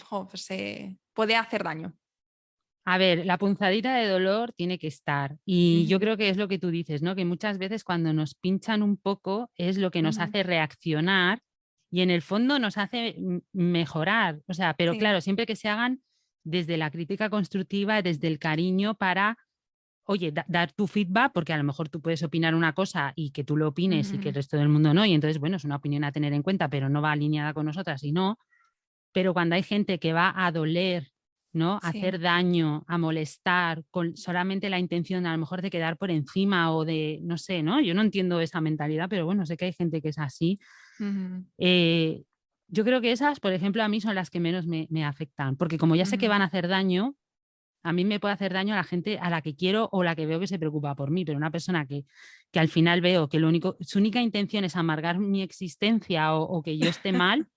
pues, puede hacer daño. A ver, la punzadita de dolor tiene que estar. Y yo Ujú, creo que es lo que tú dices, ¿no? Que muchas veces cuando nos pinchan un poco es lo que nos ujú, hace reaccionar y en el fondo nos hace mejorar. O sea, pero sí, claro, siempre que se hagan desde la crítica constructiva, desde el cariño para, oye, dar tu feedback, porque a lo mejor tú puedes opinar una cosa y que tú lo opines y que ujú, el resto del mundo no. Y entonces, bueno, es una opinión a tener en cuenta, pero no va alineada con nosotras y no. Pero cuando hay gente que va a doler, ¿no? A sí, hacer daño, a molestar, con solamente la intención a lo mejor de quedar por encima o de, no sé, ¿no? Yo no entiendo esa mentalidad, pero bueno, sé que hay gente que es así. ujú, Eh, yo creo que esas, por ejemplo, a mí son las que menos me afectan, porque como ya sé que ujú, van a hacer daño, a mí me puede hacer daño a la gente a la que quiero o la que veo que se preocupa por mí, pero una persona que al final veo que su única intención es amargar mi existencia o que yo esté mal,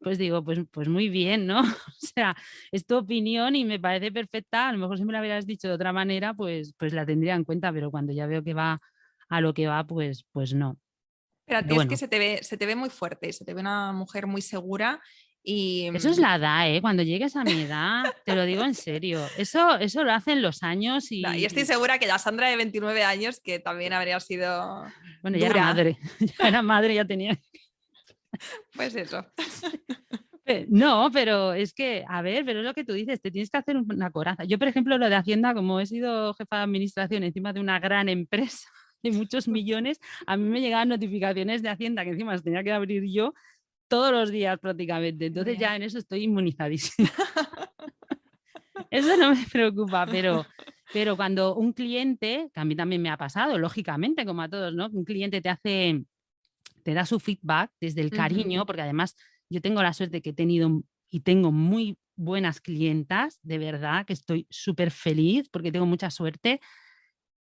pues digo, pues muy bien, ¿no? O sea, es tu opinión y me parece perfecta. A lo mejor si me la hubieras dicho de otra manera, pues la tendría en cuenta, pero cuando ya veo que va a lo que va, pues no. Pero a Pero ti es que bueno, se te ve muy fuerte, se te ve una mujer muy segura y eso es la edad, ¿eh? Cuando llegues a mi edad, te lo digo en serio, eso lo hacen los años y estoy segura que la Sandra de 29 años, que también habría sido bueno, ya era dura, madre, ya era madre, ya tenía... pues eso. No, pero es que, a ver, pero es lo que tú dices, te tienes que hacer una coraza. Yo, por ejemplo, lo de Hacienda, como he sido jefa de administración encima de una gran empresa de muchos millones, a mí me llegaban notificaciones de Hacienda que encima las tenía que abrir yo todos los días prácticamente. Entonces Mía. ya en eso estoy inmunizadísima. Eso no me preocupa, pero cuando un cliente, que a mí también me ha pasado, lógicamente, como a todos, ¿no? Un cliente te da su feedback desde el Ujú, cariño, porque además yo tengo la suerte que he tenido y tengo muy buenas clientas, de verdad, que estoy súper feliz porque tengo mucha suerte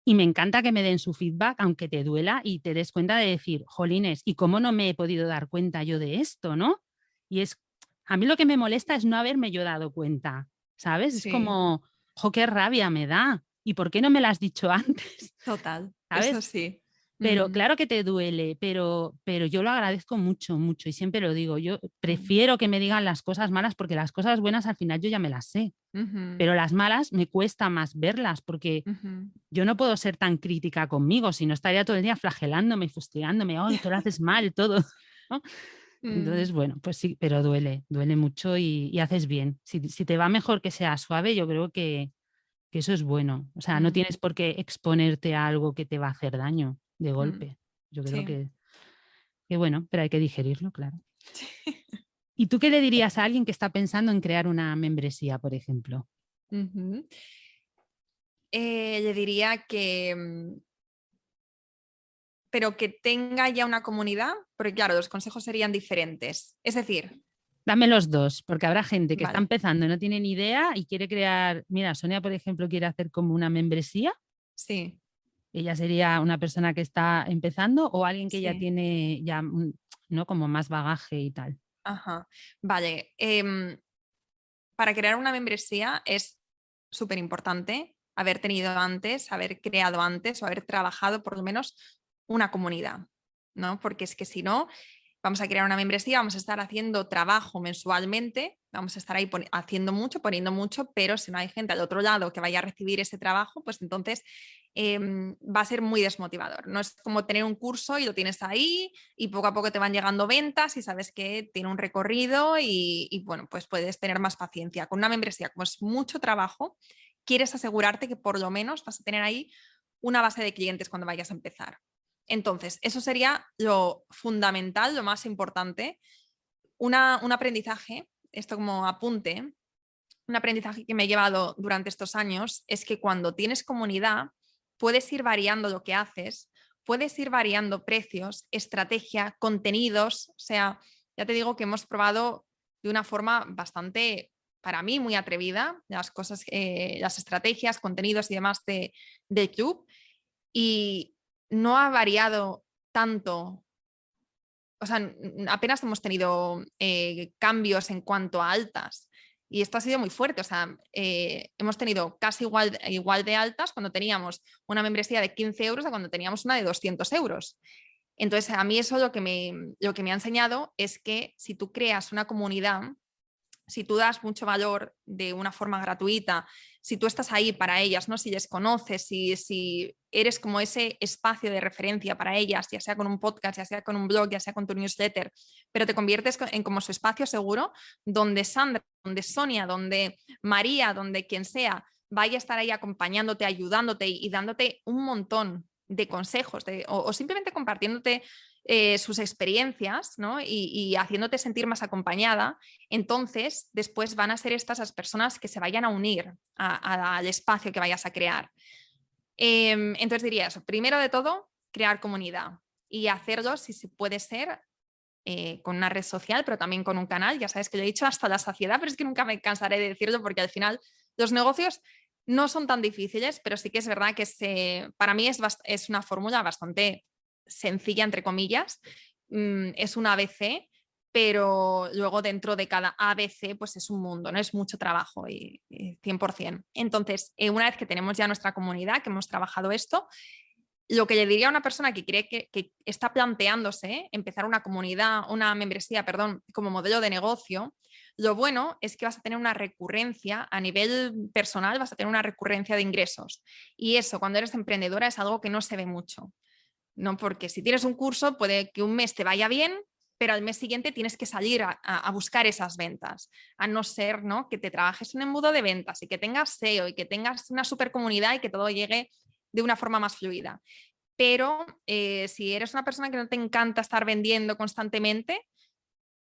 y me encanta que me den su feedback, aunque te duela y te des cuenta de decir, jolines, ¿y cómo no me he podido dar cuenta yo de esto, no? Y es, a mí lo que me molesta es no haberme yo dado cuenta, ¿sabes? Es sí, como, jo, qué rabia me da. ¿Y por qué no me lo has dicho antes? total, eso ¿Sabes? sí. Pero Ujú, claro que te duele, pero yo lo agradezco mucho, mucho y siempre lo digo, yo ujú, prefiero que me digan las cosas malas porque las cosas buenas al final yo ya me las sé, ujú, pero las malas me cuesta más verlas porque ujú. yo no puedo ser tan crítica conmigo, si no estaría todo el día flagelándome y fustigándome, oh, tú lo haces mal, todo, ¿no? Mm, Entonces, bueno, pues sí, pero duele mucho y haces bien. Si te va mejor que sea suave, yo creo que eso es bueno. O sea, no mm, tienes por qué exponerte a algo que te va a hacer daño de mm, golpe. Yo creo sí. que bueno, pero hay que digerirlo, claro. ¿Y tú qué le dirías a alguien que está pensando en crear una membresía, por ejemplo? Ujú. Le diría que, pero que tenga ya una comunidad, porque claro, los consejos serían diferentes. Es decir, Dame los dos, porque habrá gente que está vale, empezando y no tiene ni idea y quiere crear, mira, Sonia, por ejemplo, quiere hacer como una membresía. sí, Ella sería una persona que está empezando o alguien que ya sí, tiene ya, ¿no? Como más bagaje y tal. ajá, vale. Para crear una membresía es súper importante haber tenido antes, haber creado antes o haber trabajado por lo menos una comunidad, ¿no? Porque es que si no, vamos a crear una membresía, vamos a estar haciendo trabajo mensualmente, vamos a estar ahí haciendo mucho, poniendo mucho, pero si no hay gente al otro lado que vaya a recibir ese trabajo, pues entonces va a ser muy desmotivador. No es como tener un curso y lo tienes ahí y poco a poco te van llegando ventas y sabes que tiene un recorrido y bueno, pues puedes tener más paciencia. Con una membresía, como es mucho trabajo, quieres asegurarte que por lo menos vas a tener ahí una base de clientes cuando vayas a empezar. Entonces, eso sería lo fundamental, lo más importante. Un aprendizaje, esto como apunte, un aprendizaje que me he llevado durante estos años es que cuando tienes comunidad, puedes ir variando lo que haces, puedes ir variando precios, estrategia, contenidos. O sea, ya te digo que hemos probado de una forma bastante, para mí, muy atrevida las cosas, las estrategias, contenidos y demás del club y no ha variado tanto, o sea, apenas hemos tenido cambios en cuanto a altas. Y esto ha sido muy fuerte, o sea, hemos tenido casi igual de altas cuando teníamos una membresía de 15 euros a cuando teníamos una de 200 euros. Entonces, a mí eso lo que me ha enseñado es que si tú creas una comunidad, si tú das mucho valor de una forma gratuita, si tú estás ahí para ellas, ¿no? Si les conoces, si eres como ese espacio de referencia para ellas, ya sea con un podcast, ya sea con un blog, ya sea con tu newsletter, pero te conviertes en como su espacio seguro donde Sandra, donde Sonia, donde María, donde quien sea, vaya a estar ahí acompañándote, ayudándote y dándote un montón de consejos o simplemente compartiéndote sus experiencias, ¿no? Y haciéndote sentir más acompañada, entonces después van a ser estas las personas que se vayan a unir al espacio que vayas a crear. Entonces diría eso, primero de todo, crear comunidad y hacerlo si se puede ser con una red social, pero también con un canal. Ya sabes que lo he dicho hasta la saciedad, pero es que nunca me cansaré de decirlo porque al final los negocios no son tan difíciles, pero sí que es verdad que para mí es una fórmula bastante sencilla, entre comillas. Es un ABC, pero luego dentro de cada ABC pues es un mundo, ¿no? Es mucho trabajo y 100%. Entonces, una vez que tenemos ya nuestra comunidad, que hemos trabajado esto, Lo que le diría a una persona que cree que está planteándose empezar una comunidad, una membresía, perdón, como modelo de negocio, lo bueno es que vas a tener una recurrencia a nivel personal, vas a tener una recurrencia de ingresos. Y eso, cuando eres emprendedora, es algo que no se ve mucho, ¿no? Porque si tienes un curso, puede que un mes te vaya bien, pero al mes siguiente tienes que salir a buscar esas ventas, a no ser, ¿no?, que te trabajes un embudo de ventas y que tengas SEO y que tengas una super comunidad y que todo llegue de una forma más fluida. Pero si eres una persona que no te encanta estar vendiendo constantemente,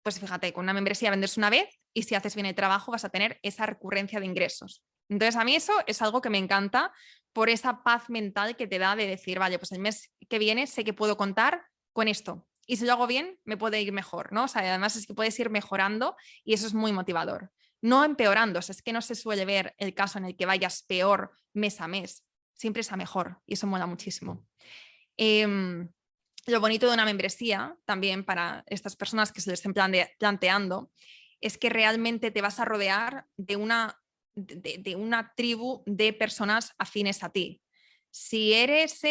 pues fíjate, con una membresía vendes una vez y si haces bien el trabajo vas a tener esa recurrencia de ingresos. Entonces a mí eso es algo que me encanta por esa paz mental que te da de decir, vale, pues el mes que viene sé que puedo contar con esto. Y si lo hago bien, me puede ir mejor, ¿no? O sea, además es que puedes ir mejorando y eso es muy motivador. No empeorando, o sea, es que no se suele ver el caso en el que vayas peor mes a mes. Siempre es a mejor y eso mola muchísimo. Lo bonito de una membresía, también para estas personas que se lo estén planteando, es que realmente te vas a rodear de una tribu de personas afines a ti. Si eres,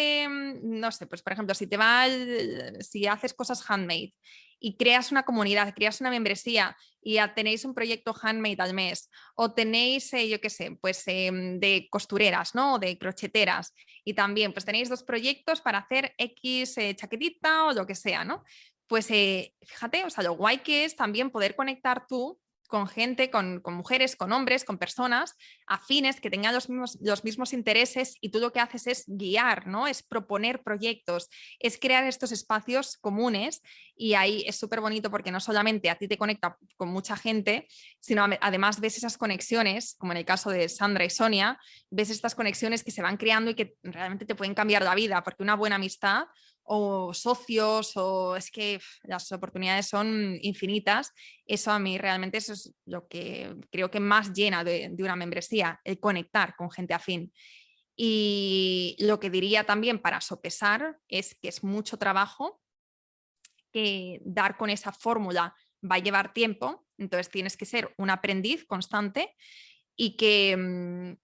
no sé, pues por ejemplo, si haces cosas handmade y creas una comunidad, creas una membresía y ya tenéis un proyecto handmade al mes o tenéis, yo qué sé, pues de costureras, ¿no? O de crocheteras y también pues tenéis 2 proyectos para hacer X chaquetita o lo que sea, ¿no? Pues fíjate, o sea, lo guay que es también poder conectar tú con gente, con mujeres, con hombres, con personas afines que tengan los mismos intereses y tú lo que haces es guiar, ¿no? Es proponer proyectos, es crear estos espacios comunes y ahí es súper bonito porque no solamente a ti te conecta con mucha gente, sino además ves esas conexiones, como en el caso de Sandra y Sonia, ves estas conexiones que se van creando y que realmente te pueden cambiar la vida, porque una buena amistad o socios o es que las oportunidades son infinitas. Eso a mí realmente eso es lo que creo que más llena de una membresía, el conectar con gente afín. Y lo que diría también para sopesar es que es mucho trabajo, que dar con esa fórmula va a llevar tiempo, entonces tienes que ser un aprendiz constante y que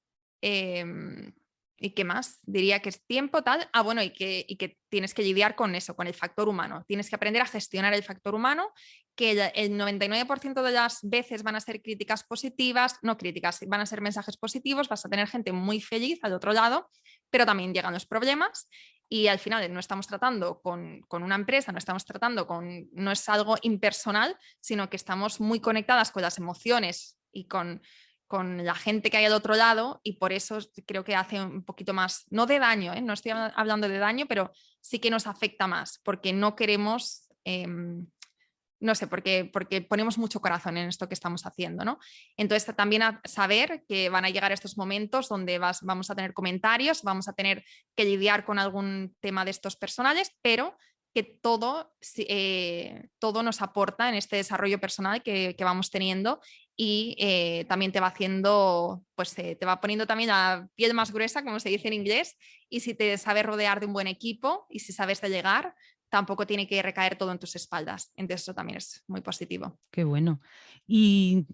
¿y qué más? Diría que es tiempo tal. Ah, bueno, y que tienes que lidiar con eso, con el factor humano. Tienes que aprender a gestionar el factor humano, que el 99% de las veces van a ser críticas positivas, no críticas, van a ser mensajes positivos, vas a tener gente muy feliz al otro lado, pero también llegan los problemas y al final no estamos tratando con una empresa, no es algo impersonal, sino que estamos muy conectadas con las emociones y con la gente que hay al otro lado y por eso creo que hace un poquito más, no de daño, no estoy hablando de daño, pero sí que nos afecta más porque no queremos, no sé, porque ponemos mucho corazón en esto que estamos haciendo, ¿no? Entonces también a saber que van a llegar estos momentos donde vamos a tener comentarios, vamos a tener que lidiar con algún tema de estos personales, pero que todo nos aporta en este desarrollo personal que vamos teniendo y también te va haciendo, pues te va poniendo también la piel más gruesa, como se dice en inglés, y si te sabes rodear de un buen equipo y si sabes delegar, tampoco tiene que recaer todo en tus espaldas. Entonces eso también es muy positivo. Qué bueno. Y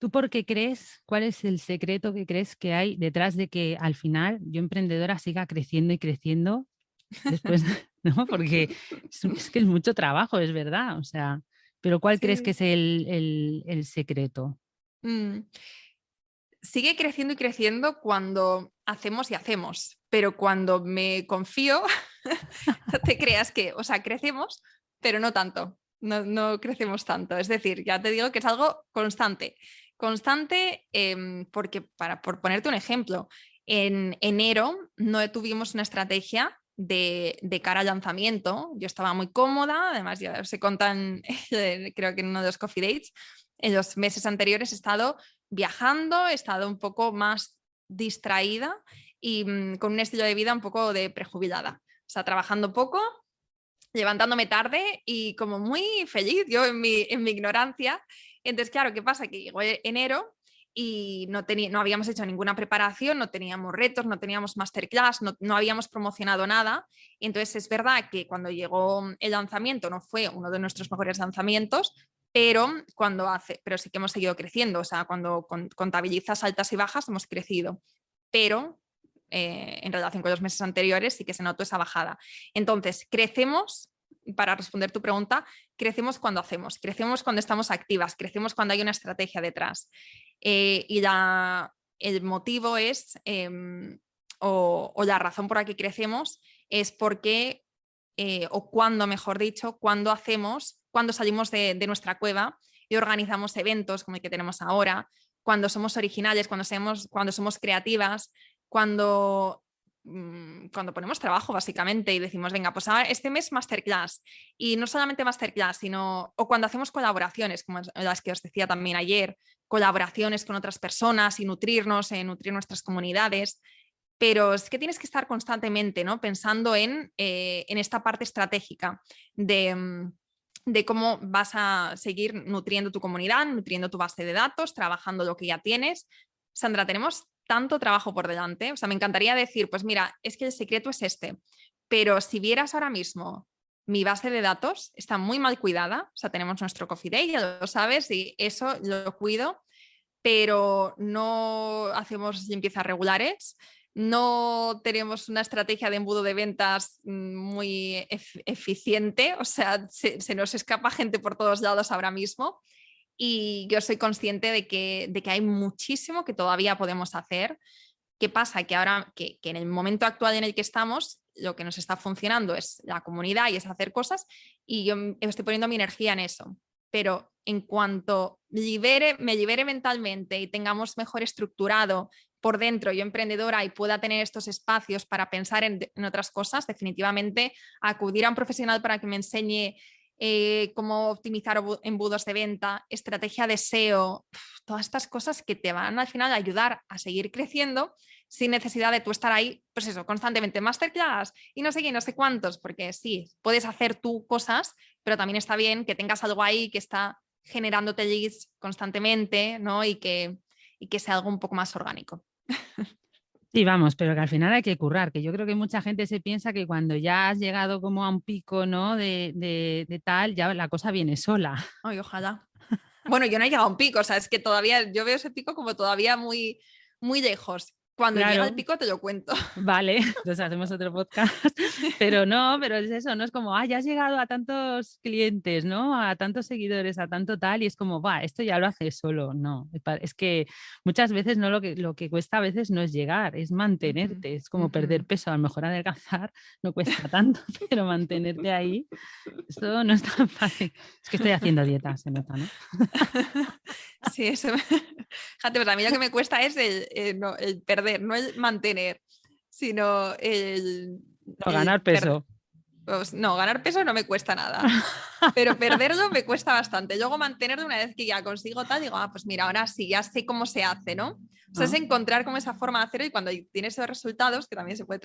¿tú por qué crees, cuál es el secreto que crees que hay detrás de que al final Yo Emprendedora siga creciendo y creciendo después, ¿no? Porque es que es mucho trabajo, es verdad. O sea, pero ¿cuál crees que Sí. es el secreto? Mm. Sigue creciendo y creciendo cuando hacemos y hacemos, pero cuando me confío, no te creas que, o sea, crecemos, pero no tanto, no crecemos tanto. Es decir, ya te digo que es algo constante. Constante porque, por ponerte un ejemplo, en enero no tuvimos una estrategia de cara al lanzamiento. Yo estaba muy cómoda, además ya se contan, creo que en uno de los coffee dates, en los meses anteriores he estado viajando, he estado un poco más distraída y con un estilo de vida un poco de prejubilada. O sea, trabajando poco, levantándome tarde y como muy feliz yo en mi ignorancia. Entonces, claro, ¿qué pasa? Que llegó enero y no habíamos hecho ninguna preparación, no teníamos retos, no teníamos masterclass, no habíamos promocionado nada. Entonces, es verdad que cuando llegó el lanzamiento no fue uno de nuestros mejores lanzamientos, pero sí que hemos seguido creciendo. O sea, cuando contabilizas altas y bajas, hemos crecido. Pero en relación con los meses anteriores sí que se notó esa bajada. Entonces, crecemos, para responder tu pregunta, crecemos cuando hacemos, crecemos cuando estamos activas, crecemos cuando hay una estrategia detrás. Y el motivo es, o la razón por la que crecemos es porque, o cuando, mejor dicho, cuando salimos de nuestra cueva y organizamos eventos como el que tenemos ahora, cuando somos originales, cuando somos creativas, cuando ponemos trabajo básicamente y decimos, venga, pues ahora este mes masterclass, y no solamente masterclass, o cuando hacemos colaboraciones, como las que os decía también ayer, colaboraciones con otras personas y nutrir nuestras comunidades. Pero es que tienes que estar constantemente, ¿no?, pensando en esta parte estratégica de cómo vas a seguir nutriendo tu comunidad, nutriendo tu base de datos, trabajando lo que ya tienes. Sandra, tenemos tanto trabajo por delante. O sea, me encantaría decir, pues mira, es que el secreto es este. Pero si vieras ahora mismo, mi base de datos está muy mal cuidada. O sea, tenemos nuestro Coffee Day, ya lo sabes, y eso lo cuido, pero no hacemos limpiezas regulares. No tenemos una estrategia de embudo de ventas muy eficiente, o sea, se nos escapa gente por todos lados ahora mismo, y yo soy consciente de que hay muchísimo que todavía podemos hacer. ¿Qué pasa? Que ahora, que en el momento actual en el que estamos, lo que nos está funcionando es la comunidad y es hacer cosas, y yo estoy poniendo mi energía en eso. Pero en cuanto me libere mentalmente y tengamos mejor estructurado por dentro, yo emprendedora, y pueda tener estos espacios para pensar en otras cosas, definitivamente acudir a un profesional para que me enseñe cómo optimizar embudos de venta, estrategia de SEO, todas estas cosas que te van al final a ayudar a seguir creciendo sin necesidad de tú estar ahí, pues eso, constantemente masterclass y no sé qué, no sé cuántos, porque sí, puedes hacer tú cosas, pero también está bien que tengas algo ahí que está generándote leads constantemente, ¿no? Y que sea algo un poco más orgánico. Sí, vamos, pero que al final hay que currar, que yo creo que mucha gente se piensa que cuando ya has llegado como a un pico, ¿no?, de tal, ya la cosa viene sola. Ay, ojalá. Bueno, yo no he llegado a un pico, o sea, es que todavía yo veo ese pico como todavía muy, muy lejos. Cuando llegue al Claro. pico te lo cuento. Vale, entonces hacemos otro podcast, pero no, pero es eso, no es como, ya has llegado a tantos clientes, ¿no?, a tantos seguidores, a tanto tal, y es como, esto ya lo haces solo. No, es que muchas veces no, lo que cuesta a veces no es llegar, es mantenerte, es como perder peso. A lo mejor adelgazar no cuesta tanto, pero mantenerte ahí, eso no es tan fácil. Es que estoy haciendo dieta, se nota, ¿no? Sí, eso. Fíjate, pues a mí lo que me cuesta es el perder, no el mantener, sino No, ganar peso. Pues no, ganar peso no me cuesta nada, pero perderlo me cuesta bastante. Luego mantenerlo, una vez que ya consigo tal, digo, pues mira, ahora sí, ya sé cómo se hace, ¿no? O sea, es encontrar como esa forma de hacerlo, y cuando tienes esos resultados, que también se puede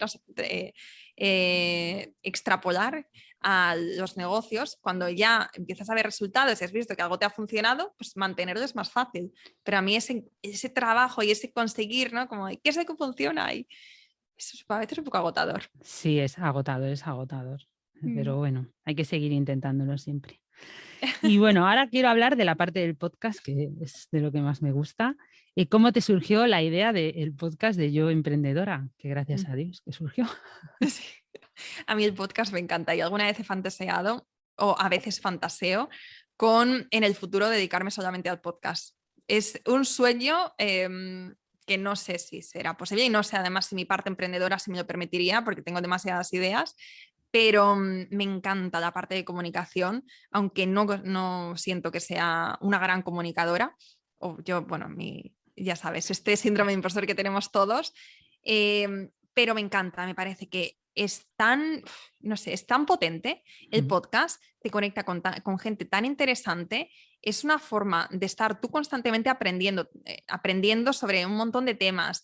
extrapolar a los negocios, cuando ya empiezas a ver resultados y has visto que algo te ha funcionado, pues mantenerlo es más fácil. Pero a mí ese trabajo y ese conseguir, ¿no? Como, ¿qué es lo que funciona? Y eso a veces es un poco agotador. Sí, es agotador. Pero bueno, hay que seguir intentándolo siempre. Y bueno, ahora quiero hablar de la parte del podcast, que es de lo que más me gusta. ¿Y cómo te surgió la idea del podcast de Yo Emprendedora? Que gracias a Dios que surgió. Sí. A mí el podcast me encanta, y alguna vez he fantaseado, o a veces fantaseo, con en el futuro dedicarme solamente al podcast. Es un sueño que no sé si será posible, y no sé además si mi parte emprendedora si me lo permitiría, porque tengo demasiadas ideas, pero me encanta la parte de comunicación, aunque no siento que sea una gran comunicadora. O yo, bueno, ya sabes, este síndrome de impostor que tenemos todos, pero me encanta, me parece que es tan, no sé, es tan potente el podcast, te conecta con gente tan interesante, es una forma de estar tú constantemente aprendiendo sobre un montón de temas.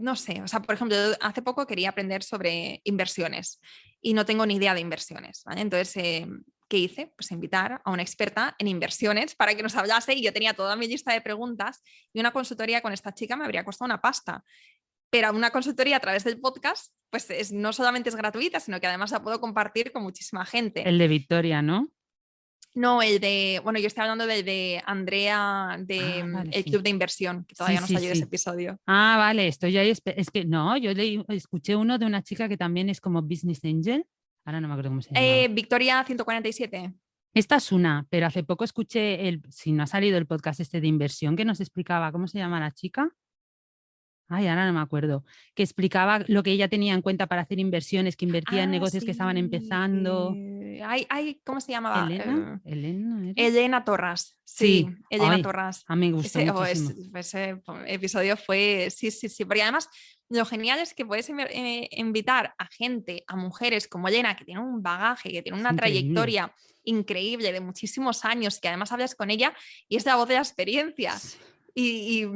No sé, o sea, por ejemplo, hace poco quería aprender sobre inversiones y no tengo ni idea de inversiones, ¿vale? Entonces, ¿qué hice? Pues invitar a una experta en inversiones para que nos hablase, y yo tenía toda mi lista de preguntas, y una consultoría con esta chica me habría costado una pasta. Pero una consultoría a través del podcast, pues no solamente es gratuita, sino que además la puedo compartir con muchísima gente. El de Victoria, ¿no? No, bueno, yo estoy hablando del de Andrea, de Vale, El sí. Club de Inversión, que Sí, todavía no sí, salió ese sí. episodio. Vale, estoy ahí. Es que no, yo escuché uno de una chica que también es como Business Angel. Ahora no me acuerdo cómo se llamaba. Victoria 147. Esta es una, pero hace poco escuché si no ha salido el podcast este de inversión que nos explicaba, ¿cómo se llama la chica? Ay, ahora no me acuerdo. Que explicaba lo que ella tenía en cuenta para hacer inversiones, que invertía en negocios que estaban Sí. empezando. ¿Cómo se llamaba? Elena era. Elena Torras. Sí, Sí, Elena ay, Torras. a mí me gustó muchísimo. Ese episodio fue, sí, sí, sí, porque además lo genial es que puedes invitar a gente, a mujeres como Elena, que tiene un bagaje, que tiene Es una increíble. trayectoria increíble de muchísimos años, que además hablas con ella y es la voz de la experiencia. Sí.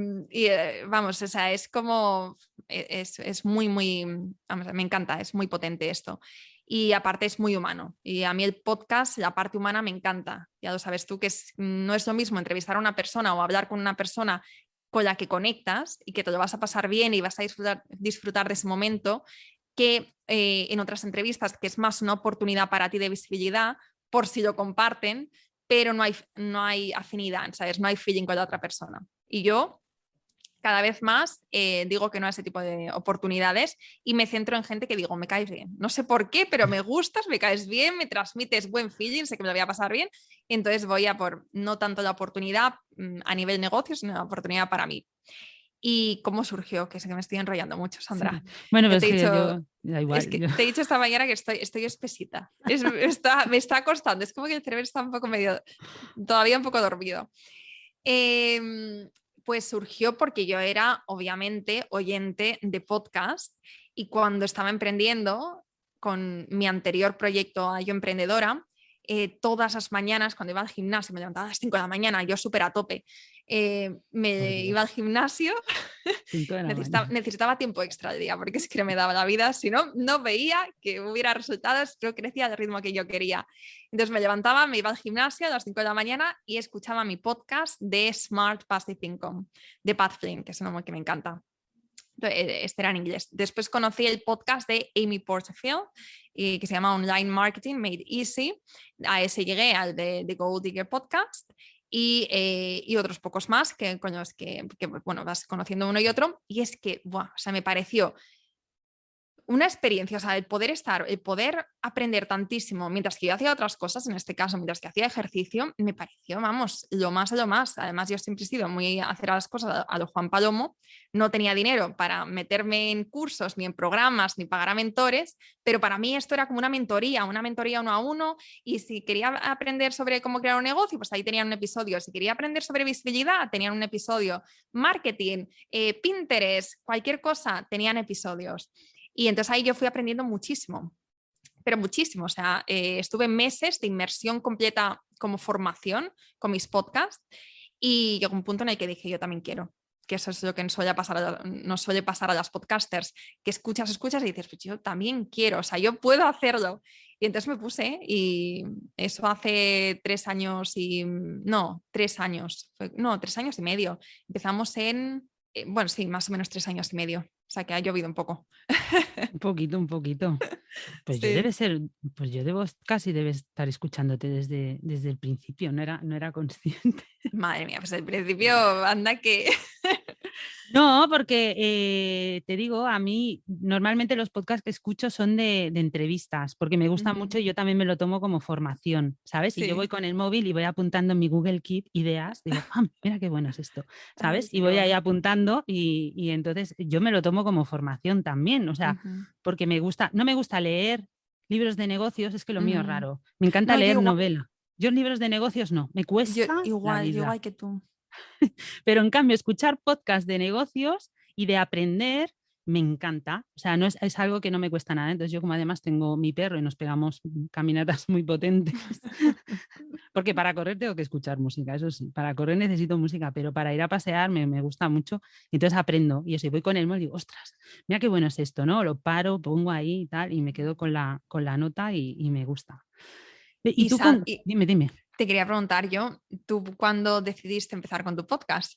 Vamos, o sea, es como, es muy, muy, vamos, me encanta, es muy potente esto. Y aparte es muy humano. Y a mí el podcast, la parte humana me encanta. Ya lo sabes tú, que no es lo mismo entrevistar a una persona o hablar con una persona con la que conectas y que te lo vas a pasar bien y vas a disfrutar de ese momento, que en otras entrevistas, que es más una oportunidad para ti de visibilidad, por si lo comparten, pero no hay afinidad, ¿sabes? No hay feeling con la otra persona. Y yo cada vez más digo que no a ese tipo de oportunidades y me centro en gente que digo, me caes bien. No sé por qué, pero me gustas, me caes bien, me transmites buen feeling, sé que me lo voy a pasar bien. Y entonces voy a por no tanto la oportunidad a nivel negocio, sino la oportunidad para mí. ¿Y cómo surgió? Que sé que me estoy enrollando mucho, Sí. Sandra. Bueno, Ya pues te he que dicho, yo, da es igual. que te he dicho esta mañana que estoy espesita. Me está costando, es como que el cerebro está un poco todavía un poco dormido. Eh, pues surgió porque yo era, obviamente, oyente de podcast y cuando estaba emprendiendo con mi anterior proyecto a Yo Emprendedora, todas las mañanas cuando iba al gimnasio, me levantaba a las 5 de la mañana, yo súper a tope, Por me iba al Dios, gimnasio. 5 de la necesitaba, mañana. necesitaba tiempo extra al día porque es que no me daba la vida, si no, no veía que hubiera resultados, pero crecía al ritmo que yo quería. Entonces me levantaba, me iba al gimnasio a las 5 de la mañana y escuchaba mi podcast de Smart Passive Income, de Pat Flynn, que es un nombre que me encanta. Este era en inglés. Después conocí el podcast de Amy Porterfield, que se llama Online Marketing Made Easy. A ese llegué, al de Gold Digger Podcast. Y otros pocos más con los que, bueno, vas conociendo uno y otro. Y es que, buah, o sea, me pareció una experiencia, o sea, el poder aprender tantísimo mientras que yo hacía otras cosas, en este caso, mientras que hacía ejercicio, me pareció, vamos, lo más de lo más. Además, yo siempre he sido muy a hacer las cosas a lo Juan Palomo, no tenía dinero para meterme en cursos, ni en programas, ni pagar a mentores, pero para mí esto era como una mentoría uno a uno, y si quería aprender sobre cómo crear un negocio, pues ahí tenían un episodio. Si quería aprender sobre visibilidad, tenían un episodio. Marketing, Pinterest, cualquier cosa, tenían episodios. Y entonces ahí yo fui aprendiendo muchísimo, pero muchísimo. O sea, estuve meses de inmersión completa como formación con mis podcasts y llegó un punto en el que dije, yo también quiero. Que eso es lo que nos suele pasar a las podcasters, que escuchas y dices, pues yo también quiero, o sea, yo puedo hacerlo. Y entonces me puse y eso hace 3 años no, 3 años, no, 3 años y medio. Empezamos bueno, sí, más o menos 3 años y medio. O sea, que ha llovido un poco. Un poquito, un poquito. Pues yo Sí. debe ser, pues yo casi debe estar escuchándote desde el principio, no era consciente. Madre mía, pues al principio anda que... No, porque te digo, a mí normalmente los podcasts que escucho son de entrevistas, porque me gustan mucho y yo también me lo tomo como formación, ¿sabes? Y yo voy Sí. con el móvil y voy apuntando en mi Google Keep ideas, digo, mira qué bueno es esto, Ay, ¿sabes? Y sí, qué voy ahí bueno. apuntando y entonces yo me lo tomo como formación también, o sea, Ujú, porque no me gusta leer libros de negocios, es que lo mío es ujú. raro, me encanta No, leer novela. Yo libros de negocios no, me cuesta la yo vida. igual que tú. Pero en cambio, escuchar podcasts de negocios y de aprender me encanta. O sea, no es algo que no me cuesta nada. Entonces yo como además tengo mi perro y nos pegamos caminatas muy potentes, porque para correr tengo que escuchar música, eso sí, para correr necesito música, pero para ir a pasear me gusta mucho. Entonces aprendo y eso, y voy con el móvil y digo, ostras, mira qué bueno es esto, ¿no? Lo paro, pongo ahí y tal, y me quedo con la nota y me gusta. Y Y, tú, y dime. te quería preguntar yo, ¿tú cuándo decidiste empezar con tu podcast?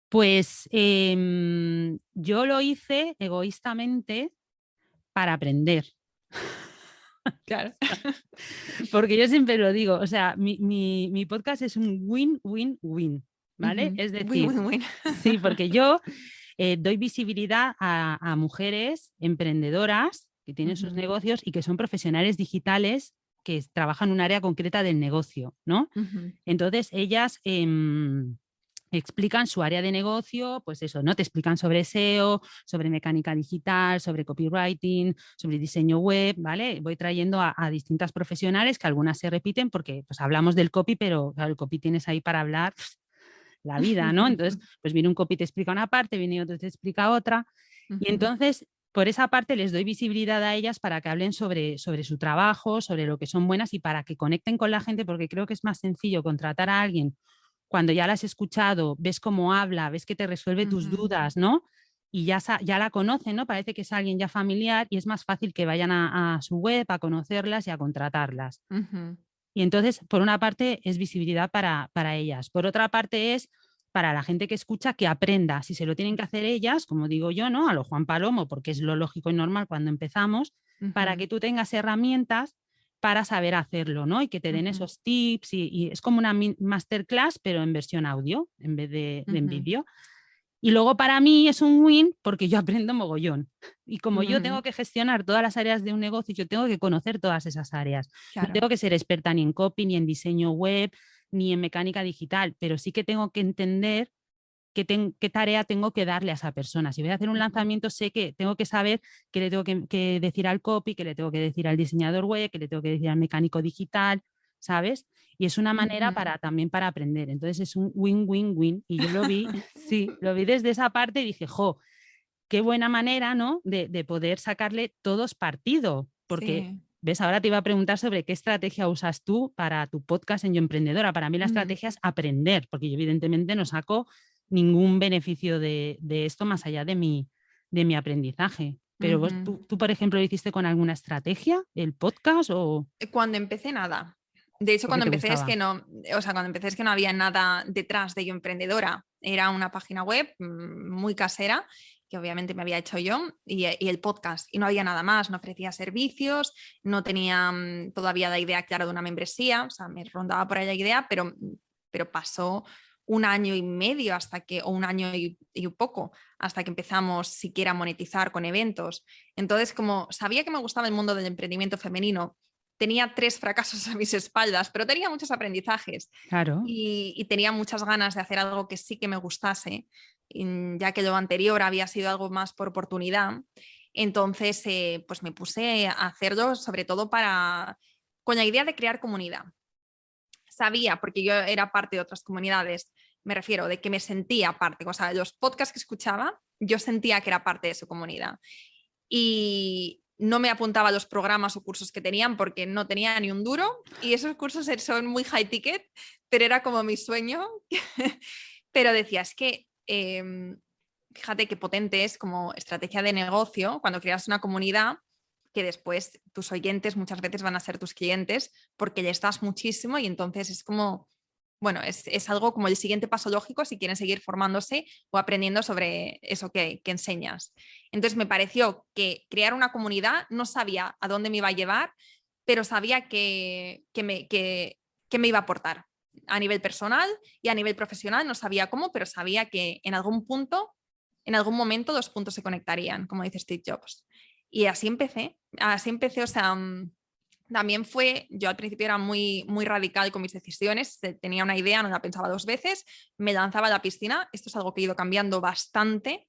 Pues yo lo hice egoístamente para aprender. Claro. Porque yo siempre lo digo, o sea, mi podcast es un win-win-win, ¿vale? Ujú. Es Win, decir, win, win. sí, porque yo doy visibilidad a mujeres emprendedoras que tienen sus Ujú, negocios y que son profesionales digitales que trabajan en un área concreta del negocio, ¿no? ujú, Entonces, ellas explican su área de negocio, pues eso, ¿no? Te explican sobre SEO, sobre mecánica digital, sobre copywriting, sobre diseño web, ¿vale? Voy trayendo a distintas profesionales que algunas se repiten porque pues hablamos del copy, pero claro, el copy tienes ahí para hablar la vida, ¿no? Entonces, pues viene un copy te explica una parte, viene otro te explica otra, y ujú, entonces por esa parte les doy visibilidad a ellas para que hablen sobre su trabajo, sobre lo que son buenas y para que conecten con la gente, porque creo que es más sencillo contratar a alguien cuando ya la has escuchado, ves cómo habla, ves que te resuelve tus ujú, dudas, ¿no? Y ya la conocen, ¿no? Parece que es alguien ya familiar y es más fácil que vayan a su web a conocerlas y a contratarlas. ujú, Y entonces, por una parte, es visibilidad para ellas. Por otra parte, es para la gente que escucha que aprenda. Si se lo tienen que hacer ellas, como digo yo, ¿no? A lo Juan Palomo, porque es lo lógico y normal cuando empezamos, para ujú, que tú tengas herramientas para saber hacerlo, ¿no? Y que te den ujú, esos tips y es como una masterclass, pero en versión audio en vez de en ujú, vídeo. Y luego para mí es un win porque yo aprendo mogollón. Y como yo ujú. tengo que gestionar todas las áreas de un negocio, yo tengo que conocer todas esas áreas. No Claro. tengo que ser experta ni en copy, ni en diseño web, ni en mecánica digital, pero sí que tengo que entender qué tarea tengo que darle a esa persona. Si voy a hacer un Ujú, lanzamiento, sé que tengo que saber qué le tengo que decir al copy, qué le tengo que decir al diseñador web, qué le tengo que decir al mecánico digital, ¿sabes? Y es una manera ujú. también para aprender. Entonces es un win-win-win. Y yo lo vi, sí, lo vi desde esa parte y dije, jo, qué buena manera, ¿no? De poder sacarle todos partido. Porque, Sí. ves, ahora te iba a preguntar sobre qué estrategia usas tú para tu podcast en Yo Emprendedora. Para mí la Ujú, estrategia es aprender, porque yo evidentemente no saco ningún beneficio de esto más allá de mi aprendizaje. Pero vos, ujú. tú, por ejemplo, ¿lo hiciste con alguna estrategia, el podcast, o Cuando empecé nada. De hecho, porque cuando te empecé es gustaba? que no, o sea, cuando empecé es que no había nada detrás de Yo Emprendedora. Era una página web muy casera, que obviamente me había hecho yo, y el podcast. Y no había nada más, no ofrecía servicios, no tenía todavía la idea clara de una membresía, o sea, me rondaba por ahí la idea, pero pasó un año y medio hasta que, o un año y un poco, hasta que empezamos siquiera a monetizar con eventos. Entonces, como sabía que me gustaba el mundo del emprendimiento femenino, tenía 3 fracasos a mis espaldas, pero tenía muchos aprendizajes Claro. y tenía muchas ganas de hacer algo que sí que me gustase, ya que lo anterior había sido algo más por oportunidad. Entonces, pues me puse a hacerlo sobre todo con la idea de crear comunidad. Sabía, porque yo era parte de otras comunidades, me refiero, de que me sentía parte, o sea, los podcasts que escuchaba, yo sentía que era parte de su comunidad. Y no me apuntaba a los programas o cursos que tenían porque no tenía ni un duro y esos cursos son muy high ticket, pero era como mi sueño. Pero decía, es que fíjate qué potente es como estrategia de negocio cuando creas una comunidad que después tus oyentes muchas veces van a ser tus clientes porque les das muchísimo y entonces es como, bueno, es algo como el siguiente paso lógico si quieren seguir formándose o aprendiendo sobre eso que enseñas. Entonces me pareció que crear una comunidad no sabía a dónde me iba a llevar, pero sabía que me iba a aportar a nivel personal y a nivel profesional. No sabía cómo, pero sabía que en algún punto, en algún momento, los puntos se conectarían, como dice Steve Jobs. Y así empecé, o sea, también fue, yo al principio era muy radical con mis decisiones, tenía una idea, no la pensaba 2 veces, me lanzaba a la piscina, esto es algo que he ido cambiando bastante,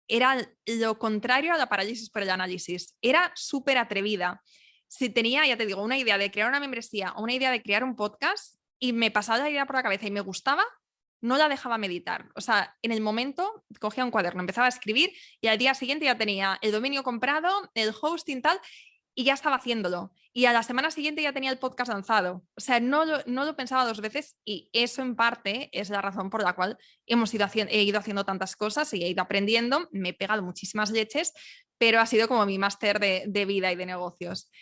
era lo contrario a la parálisis por el análisis, era súper atrevida. Si tenía, ya te digo, una idea de crear una membresía o una idea de crear un podcast y me pasaba la idea por la cabeza y me gustaba, no la dejaba meditar. O sea, en el momento cogía un cuaderno, empezaba a escribir y al día siguiente ya tenía el dominio comprado, el hosting tal, y ya estaba haciéndolo. Y a la semana siguiente ya tenía el podcast lanzado. O sea, no lo pensaba 2 veces y eso en parte es la razón por la cual he ido haciendo tantas cosas y he ido aprendiendo. Me he pegado muchísimas leches, pero ha sido como mi máster de vida y de negocios.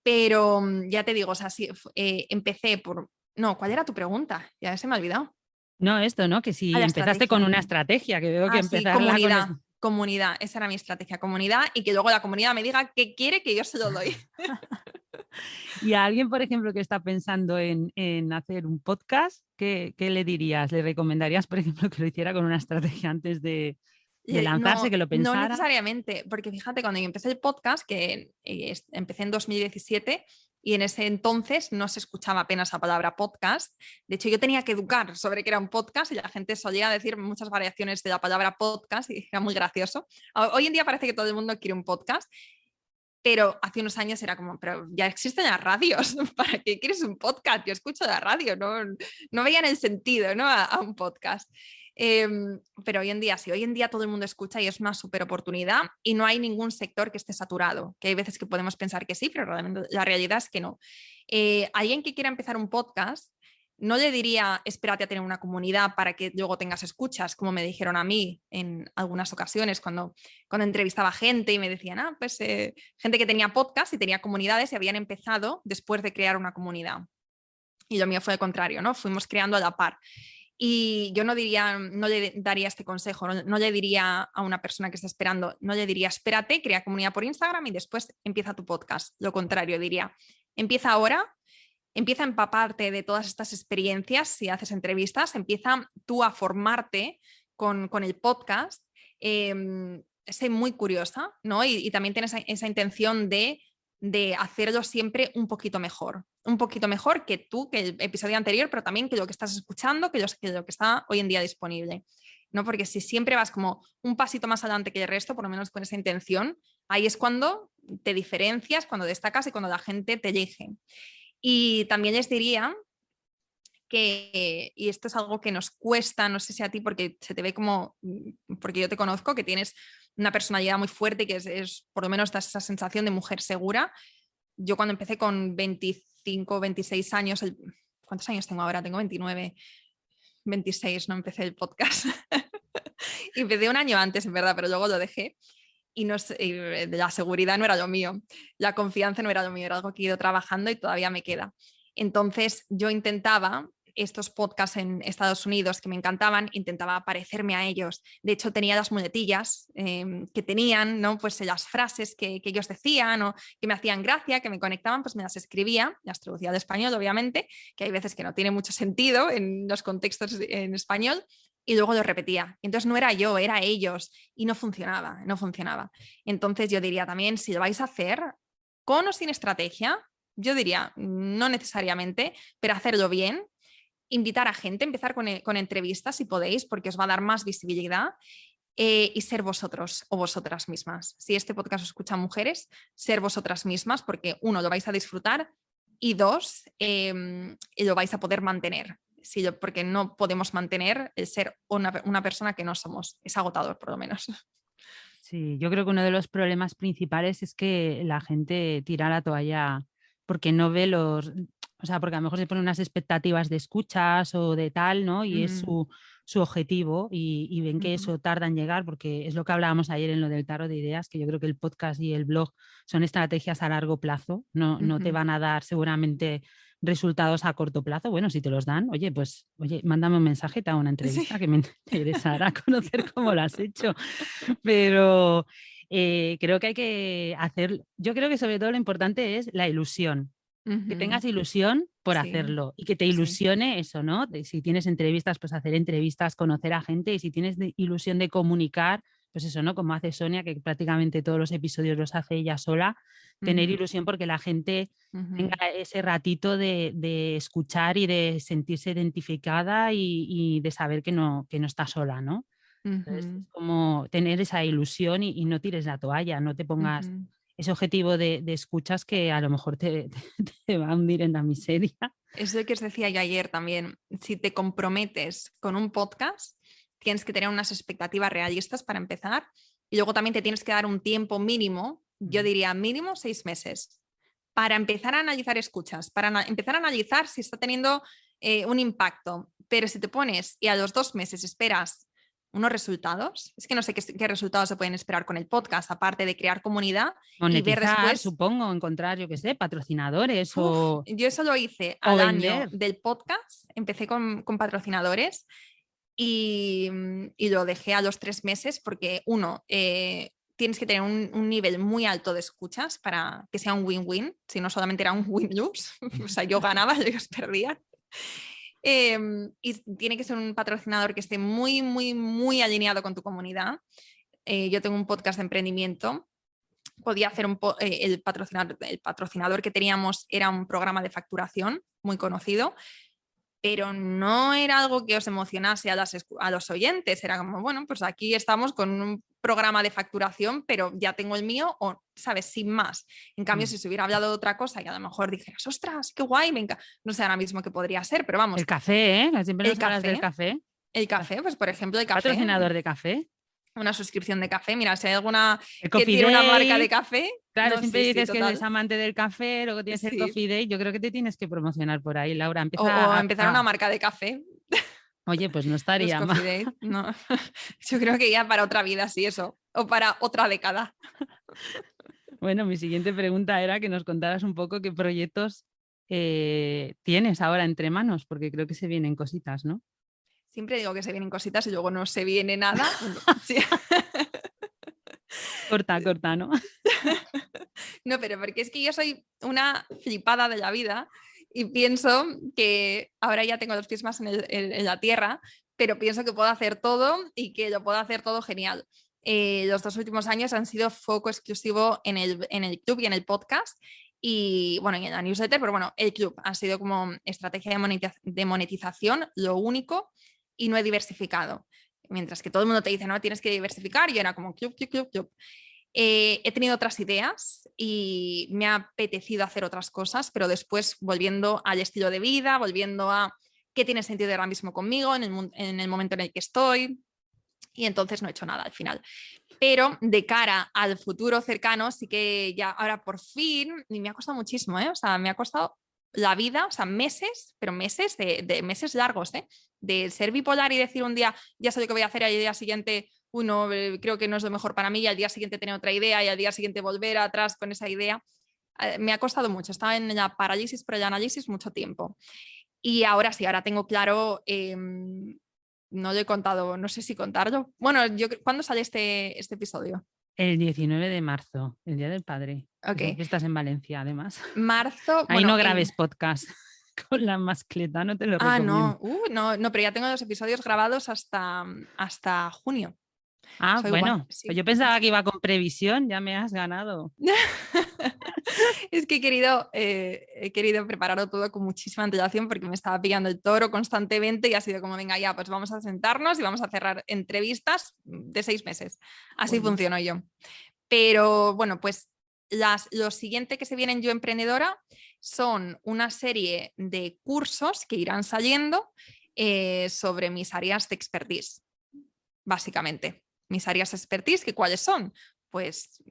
Pero ya te digo, o sea, sí, empecé por... No, ¿cuál era tu pregunta? Ya se me ha olvidado. No, esto, ¿no? Que A si la empezaste con estrategia. una estrategia, que veo que Sí, empezarla con esto. comunidad, esa era mi estrategia, comunidad y que luego la comunidad me diga qué quiere que yo se lo doy. Y a alguien, por ejemplo, que está pensando en hacer un podcast, ¿qué le dirías? ¿Le recomendarías, por ejemplo, que lo hiciera con una estrategia antes de lanzarse, No, que lo no pensara? necesariamente, porque fíjate, cuando yo empecé el podcast, que empecé en 2017 y en ese entonces no se escuchaba apenas la palabra podcast. De hecho, yo tenía que educar sobre qué era un podcast y la gente solía decir muchas variaciones de la palabra podcast y era muy gracioso. Hoy en día parece que todo el mundo quiere un podcast, pero hace unos años era como, pero ya existen las radios, ¿para qué quieres un podcast? Yo escucho la radio, no veían el sentido, ¿no? a un podcast. Eh, pero hoy en día sí, hoy en día todo el mundo escucha y es una súper oportunidad y no hay ningún sector que esté saturado, que hay veces que podemos pensar que sí, pero realmente la realidad es que no. Alguien que quiera empezar un podcast, no le diría espérate a tener una comunidad para que luego tengas escuchas, como me dijeron a mí en algunas ocasiones cuando entrevistaba gente y me decían, pues gente que tenía podcast y tenía comunidades y habían empezado después de crear una comunidad. Y lo mío fue el contrario, ¿no? Fuimos creando a la par. Y yo no le daría este consejo, no le diría a una persona que está esperando, no le diría espérate, crea comunidad por Instagram y después empieza tu podcast. Lo contrario, diría, empieza ahora, empieza a empaparte de todas estas experiencias, si haces entrevistas, empieza tú a formarte con el podcast, sé muy curiosa, ¿no? Y también tienes esa intención de hacerlo siempre un poquito mejor que tú, que el episodio anterior, pero también que lo que estás escuchando, que lo que está hoy en día disponible, ¿no? Porque si siempre vas como un pasito más adelante que el resto, por lo menos con esa intención, ahí es cuando te diferencias, cuando destacas y cuando la gente te elige. Y también les diría que, y esto es algo que nos cuesta, no sé si a ti, porque se te ve como, porque yo te conozco, que tienes una personalidad muy fuerte y que es por lo menos da esa sensación de mujer segura. Yo cuando empecé con 25, 26 años, ¿cuántos años tengo ahora? Tengo 29, 26, no empecé el podcast. Y empecé un año antes, en verdad, pero luego lo dejé. Y, no sé, y la seguridad no era lo mío, la confianza no era lo mío, era algo que he ido trabajando y todavía me queda. Entonces yo intentaba estos podcasts en Estados Unidos que me encantaban, intentaba parecerme a ellos. De hecho, tenía las muletillas que tenían, ¿no? Pues las frases que ellos decían o que me hacían gracia, que me conectaban, pues me las escribía, las traducía al español, obviamente, que hay veces que no tiene mucho sentido en los contextos en español, y luego lo repetía. Entonces no era yo, era ellos y no funcionaba, no funcionaba. Entonces yo diría también, si lo vais a hacer con o sin estrategia, yo diría, no necesariamente, pero hacerlo bien, invitar a gente, empezar con entrevistas si podéis, porque os va a dar más visibilidad. Y ser vosotros o vosotras mismas. Si este podcast os escuchan mujeres, ser vosotras mismas, porque uno, lo vais a disfrutar y dos, lo vais a poder mantener. Sí, porque no podemos mantener el ser una persona que no somos. Es agotador, por lo menos. Sí, yo creo que uno de los problemas principales es que la gente tira la toalla porque no ve o sea, porque a lo mejor se ponen unas expectativas de escuchas o de tal, ¿no? Y es Mm, su objetivo y ven que ujú, eso tarda en llegar, porque es lo que hablábamos ayer en lo del tarot de ideas, que yo creo que el podcast y el blog son estrategias a largo plazo, no te ujú. van a dar seguramente resultados a corto plazo. Bueno, si te los dan, oye, pues, oye, mándame un mensaje, te hago una Sí. entrevista que me interesará conocer cómo lo has hecho. Pero creo que hay que hacer, yo creo que sobre todo lo importante es la ilusión, que Ujú. tengas ilusión por Sí, hacerlo y que te sí. ilusione eso, ¿no? Si tienes entrevistas, pues hacer entrevistas, conocer a gente y si tienes ilusión de comunicar, pues eso, ¿no? Como hace Sonia, que prácticamente todos los episodios los hace ella sola, tener Ujú, ilusión porque la gente tenga ujú, ese ratito de escuchar y de sentirse identificada y de saber que no está sola, ¿no? Entonces, es ujú, como tener esa ilusión y no tires la toalla, no te pongas ujú. ese objetivo de escuchas que a lo mejor te va a hundir en la miseria. Es lo que os decía yo ayer también. Si te comprometes con un podcast, tienes que tener unas expectativas realistas para empezar y luego también te tienes que dar un tiempo mínimo, yo Ujú. diría mínimo 6 meses, para empezar a analizar escuchas, para empezar a analizar si está teniendo un impacto. Pero si te pones y a los 2 meses esperas unos resultados, es que no sé qué resultados se pueden esperar con el podcast, aparte de crear comunidad y ver Monetizar, después. supongo, encontrar, yo qué sé, patrocinadores Yo eso lo hice o al año vender. del podcast, empecé con patrocinadores y lo dejé a los 3 meses porque uno, tienes que tener un nivel muy alto de escuchas para que sea un win-win, si no solamente era un win-lose, o sea, yo ganaba y ellos perdían. Y tiene que ser un patrocinador que esté muy, muy, muy alineado con tu comunidad. Yo tengo un podcast de emprendimiento. Podía hacer el patrocinador que teníamos era un programa de facturación muy conocido, pero no era algo que os emocionase a los oyentes. Era como, bueno, pues aquí estamos con un programa de facturación, pero ya tengo el mío, o, ¿sabes? Sin más. En cambio, si se hubiera hablado de otra cosa y a lo mejor dijeras, ostras, qué guay, venga, no sé ahora mismo qué podría ser, pero vamos. El café, ¿eh? Siempre nos hablas del café. café. El café, pues por ejemplo, el café. Patrocinador de café. Una suscripción de café. Mira, si hay alguna que tiene una marca de café. Claro, no, siempre dices que total. eres amante del café, luego tienes el Coffee Date. Yo creo que te tienes que promocionar por ahí, Laura. O empezar una marca de café. Oye, pues no estaría mal. No. Yo creo que ya para otra vida, sí, eso. O para otra década. Bueno, mi siguiente pregunta era que nos contaras un poco qué proyectos tienes ahora entre manos, porque creo que se vienen cositas, ¿no? Siempre digo que se vienen cositas y luego no se viene nada. Sí. Corta, ¿no? No, pero porque es que yo soy una flipada de la vida y pienso que ahora ya tengo los pies más en la tierra, pero pienso que puedo hacer todo y que lo puedo hacer todo genial. Los 2 últimos años han sido foco exclusivo en el club y en el podcast. Y bueno, en la newsletter, pero bueno, el club ha sido como estrategia de monetización, lo único, y no he diversificado. Mientras que todo el mundo te dice, no, tienes que diversificar, y era como club. He tenido otras ideas y me ha apetecido hacer otras cosas, pero después volviendo al estilo de vida, volviendo a qué tiene sentido ahora mismo conmigo, en el momento en el que estoy, y entonces no he hecho nada al final. Pero de cara al futuro cercano, sí que ya ahora por fin, y me ha costado muchísimo, o sea, me ha costado la vida, o sea, meses, pero meses de meses largos, de ser bipolar y decir un día, ya sé lo que voy a hacer, y al día siguiente, uno, creo que no es lo mejor para mí, y al día siguiente tener otra idea, y al día siguiente volver atrás con esa idea. Me ha costado mucho, estaba en la parálisis por el análisis mucho tiempo. Y ahora sí, ahora tengo claro, no lo he contado, no sé si contarlo. Bueno, ¿cuándo sale este episodio? El 19 de marzo, el Día del Padre. Okay. Estás en Valencia, además. Marzo. Ahí no grabes podcast con la mascleta, no te lo recomiendo. No, pero ya tengo los episodios grabados hasta junio. Bueno, sí. Pues yo pensaba que iba con previsión, ya me has ganado. Es que he querido prepararlo todo con muchísima antelación porque me estaba pillando el toro constantemente y ha sido como, venga, ya, pues vamos a sentarnos y vamos a cerrar entrevistas de 6 meses. Así funciono yo. Pero bueno, pues lo siguiente que se viene en Yo Emprendedora son una serie de cursos que irán saliendo sobre mis áreas de expertise, básicamente. Mis áreas de expertise, ¿que cuáles son? Pues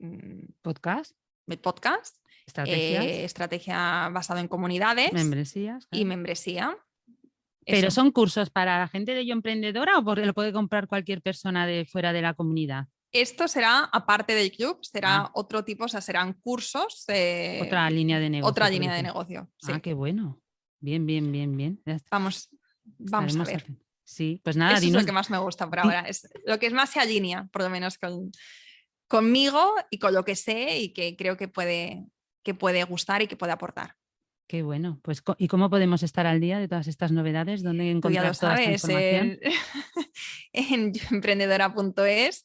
podcast, el podcast, estrategia basada en comunidades, membresías, y membresía. ¿Pero son cursos para la gente de Yo Emprendedora o lo puede comprar cualquier persona de fuera de la comunidad? Esto será, aparte del club, será otro tipo, o sea, serán cursos. Otra línea de negocio. Otra línea de negocio. Sí. Qué bueno. Bien. Vamos a ver. Sí, pues nada. Eso es lo que más me gusta por ahora. Es lo que más se alinea, por lo menos, conmigo y con lo que sé y que creo que puede gustar y que puede aportar. Qué bueno. Pues, ¿y cómo podemos estar al día de todas estas novedades? ¿Dónde encontrar toda esta información? En emprendedora.es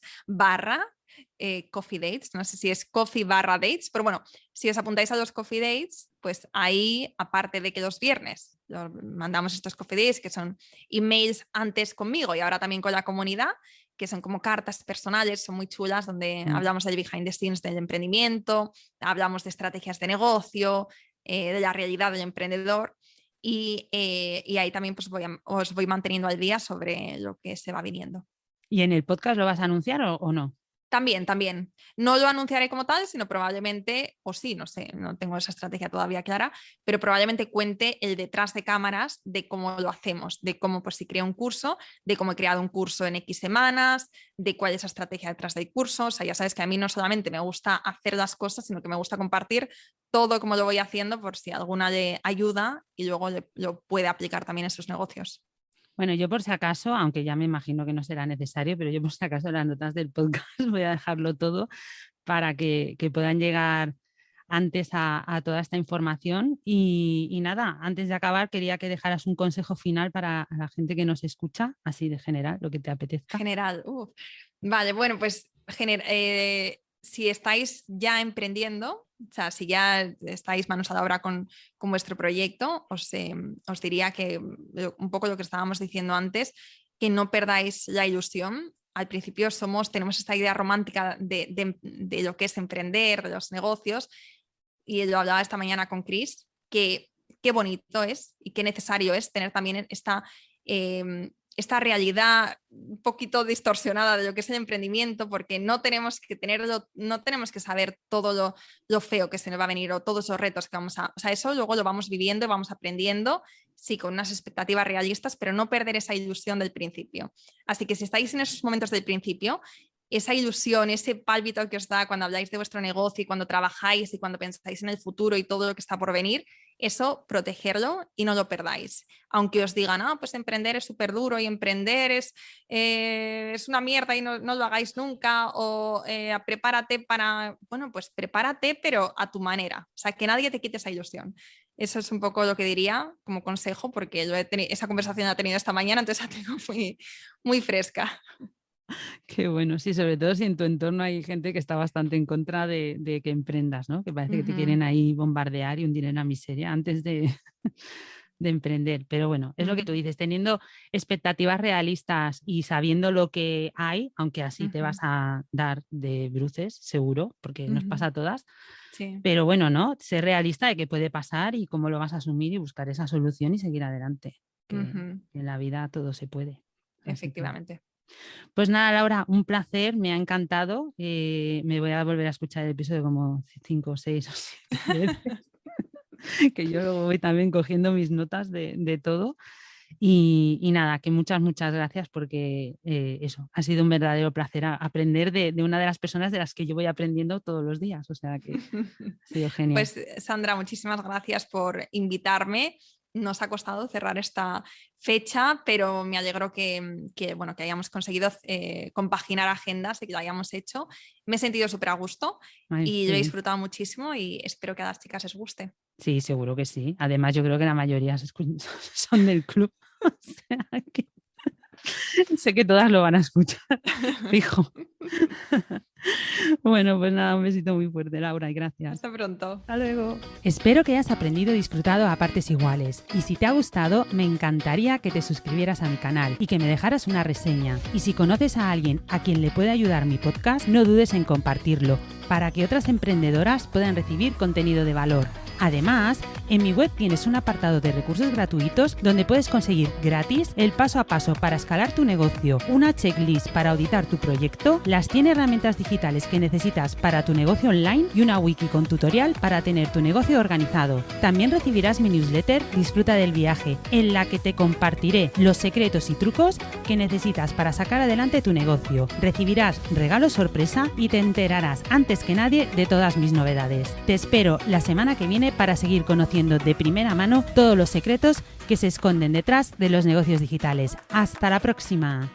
/coffee dates. No sé si es coffee/dates, pero bueno, si os apuntáis a los coffee dates, pues ahí, aparte de que los viernes mandamos estos coffee dates, que son emails antes conmigo y ahora también con la comunidad, que son como cartas personales, son muy chulas, donde hablamos del behind the scenes del emprendimiento, hablamos de estrategias de negocio, de la realidad del emprendedor. Y ahí también pues os voy manteniendo al día sobre lo que se va viniendo. ¿Y en el podcast lo vas a anunciar o no? También. No lo anunciaré como tal, sino probablemente, o sí, no sé, no tengo esa estrategia todavía clara, pero probablemente cuente el detrás de cámaras de cómo lo hacemos, de cómo, pues si creo un curso, de cómo he creado un curso en X semanas, de cuál es la estrategia detrás del curso. O sea, ya sabes que a mí no solamente me gusta hacer las cosas, sino que me gusta compartir todo como lo voy haciendo por si alguna le ayuda y luego lo puede aplicar también en sus negocios. Bueno, yo por si acaso, aunque ya me imagino que no será necesario, pero yo por si acaso en las notas del podcast voy a dejarlo todo para que puedan llegar antes a toda esta información. Y nada, antes de acabar, quería que dejaras un consejo final para la gente que nos escucha, así de general, lo que te apetezca. General. Vale, bueno, pues si estáis ya emprendiendo, o sea, si ya estáis manos a la obra con vuestro proyecto, os diría que un poco lo que estábamos diciendo antes, que no perdáis la ilusión. Al principio tenemos esta idea romántica de lo que es emprender, de los negocios, y lo hablaba esta mañana con Chris, que qué bonito es y qué necesario es tener también esta realidad un poquito distorsionada de lo que es el emprendimiento, porque no tenemos que saber todo lo feo que se nos va a venir o todos los retos que o sea, eso luego lo vamos viviendo y vamos aprendiendo, sí, con unas expectativas realistas, pero no perder esa ilusión del principio. Así que si estáis en esos momentos del principio, esa ilusión, ese pálpito que os da cuando habláis de vuestro negocio y cuando trabajáis y cuando pensáis en el futuro y todo lo que está por venir, eso protegerlo y no lo perdáis. Aunque os digan, pues emprender es súper duro y emprender es una mierda y no lo hagáis nunca, o prepárate bueno, pues prepárate, pero a tu manera. O sea, que nadie te quite esa ilusión. Eso es un poco lo que diría como consejo, porque esa conversación la he tenido esta mañana, entonces la tengo muy, muy fresca. Qué bueno, sí, sobre todo si en tu entorno hay gente que está bastante en contra de que emprendas, ¿no? Que parece que te quieren ahí bombardear y hundir en la miseria antes de emprender. Pero bueno, es lo que tú dices, teniendo expectativas realistas y sabiendo lo que hay, aunque así te vas a dar de bruces, seguro, porque nos pasa a todas. Sí. Pero bueno, ¿no? Ser realista de qué puede pasar y cómo lo vas a asumir y buscar esa solución y seguir adelante. Que en la vida todo se puede. Efectivamente. Pues nada, Laura, un placer, me ha encantado. Me voy a volver a escuchar el episodio como 5, 6 o 7 veces, que yo voy también cogiendo mis notas de todo. Y nada, que muchas gracias porque eso, ha sido un verdadero placer aprender de una de las personas de las que yo voy aprendiendo todos los días. O sea que ha sido genial. Pues Sandra, muchísimas gracias por invitarme. Nos ha costado cerrar esta fecha, pero me alegro que hayamos conseguido compaginar agendas y que lo hayamos hecho. Me he sentido súper a gusto y lo he disfrutado muchísimo y espero que a las chicas les guste. Sí, seguro que sí. Además, yo creo que la mayoría son del club. O sea que sé que todas lo van a escuchar, fijo. Bueno, pues nada, un besito muy fuerte, Laura, y gracias. Hasta pronto. Hasta luego. Espero que hayas aprendido y disfrutado a partes iguales. Y si te ha gustado, me encantaría que te suscribieras a mi canal y que me dejaras una reseña. Y si conoces a alguien a quien le puede ayudar mi podcast, no dudes en compartirlo, para que otras emprendedoras puedan recibir contenido de valor. Además, en mi web tienes un apartado de recursos gratuitos donde puedes conseguir gratis el paso a paso para escalar tu negocio, una checklist para auditar tu proyecto, las 100 herramientas digitales que necesitas para tu negocio online y una wiki con tutorial para tener tu negocio organizado. También recibirás mi newsletter Disfruta del viaje, en la que te compartiré los secretos y trucos que necesitas para sacar adelante tu negocio. Recibirás regalo sorpresa y te enterarás antes que nadie de todas mis novedades. Te espero la semana que viene para seguir conociendo de primera mano todos los secretos que se esconden detrás de los negocios digitales. ¡Hasta la próxima!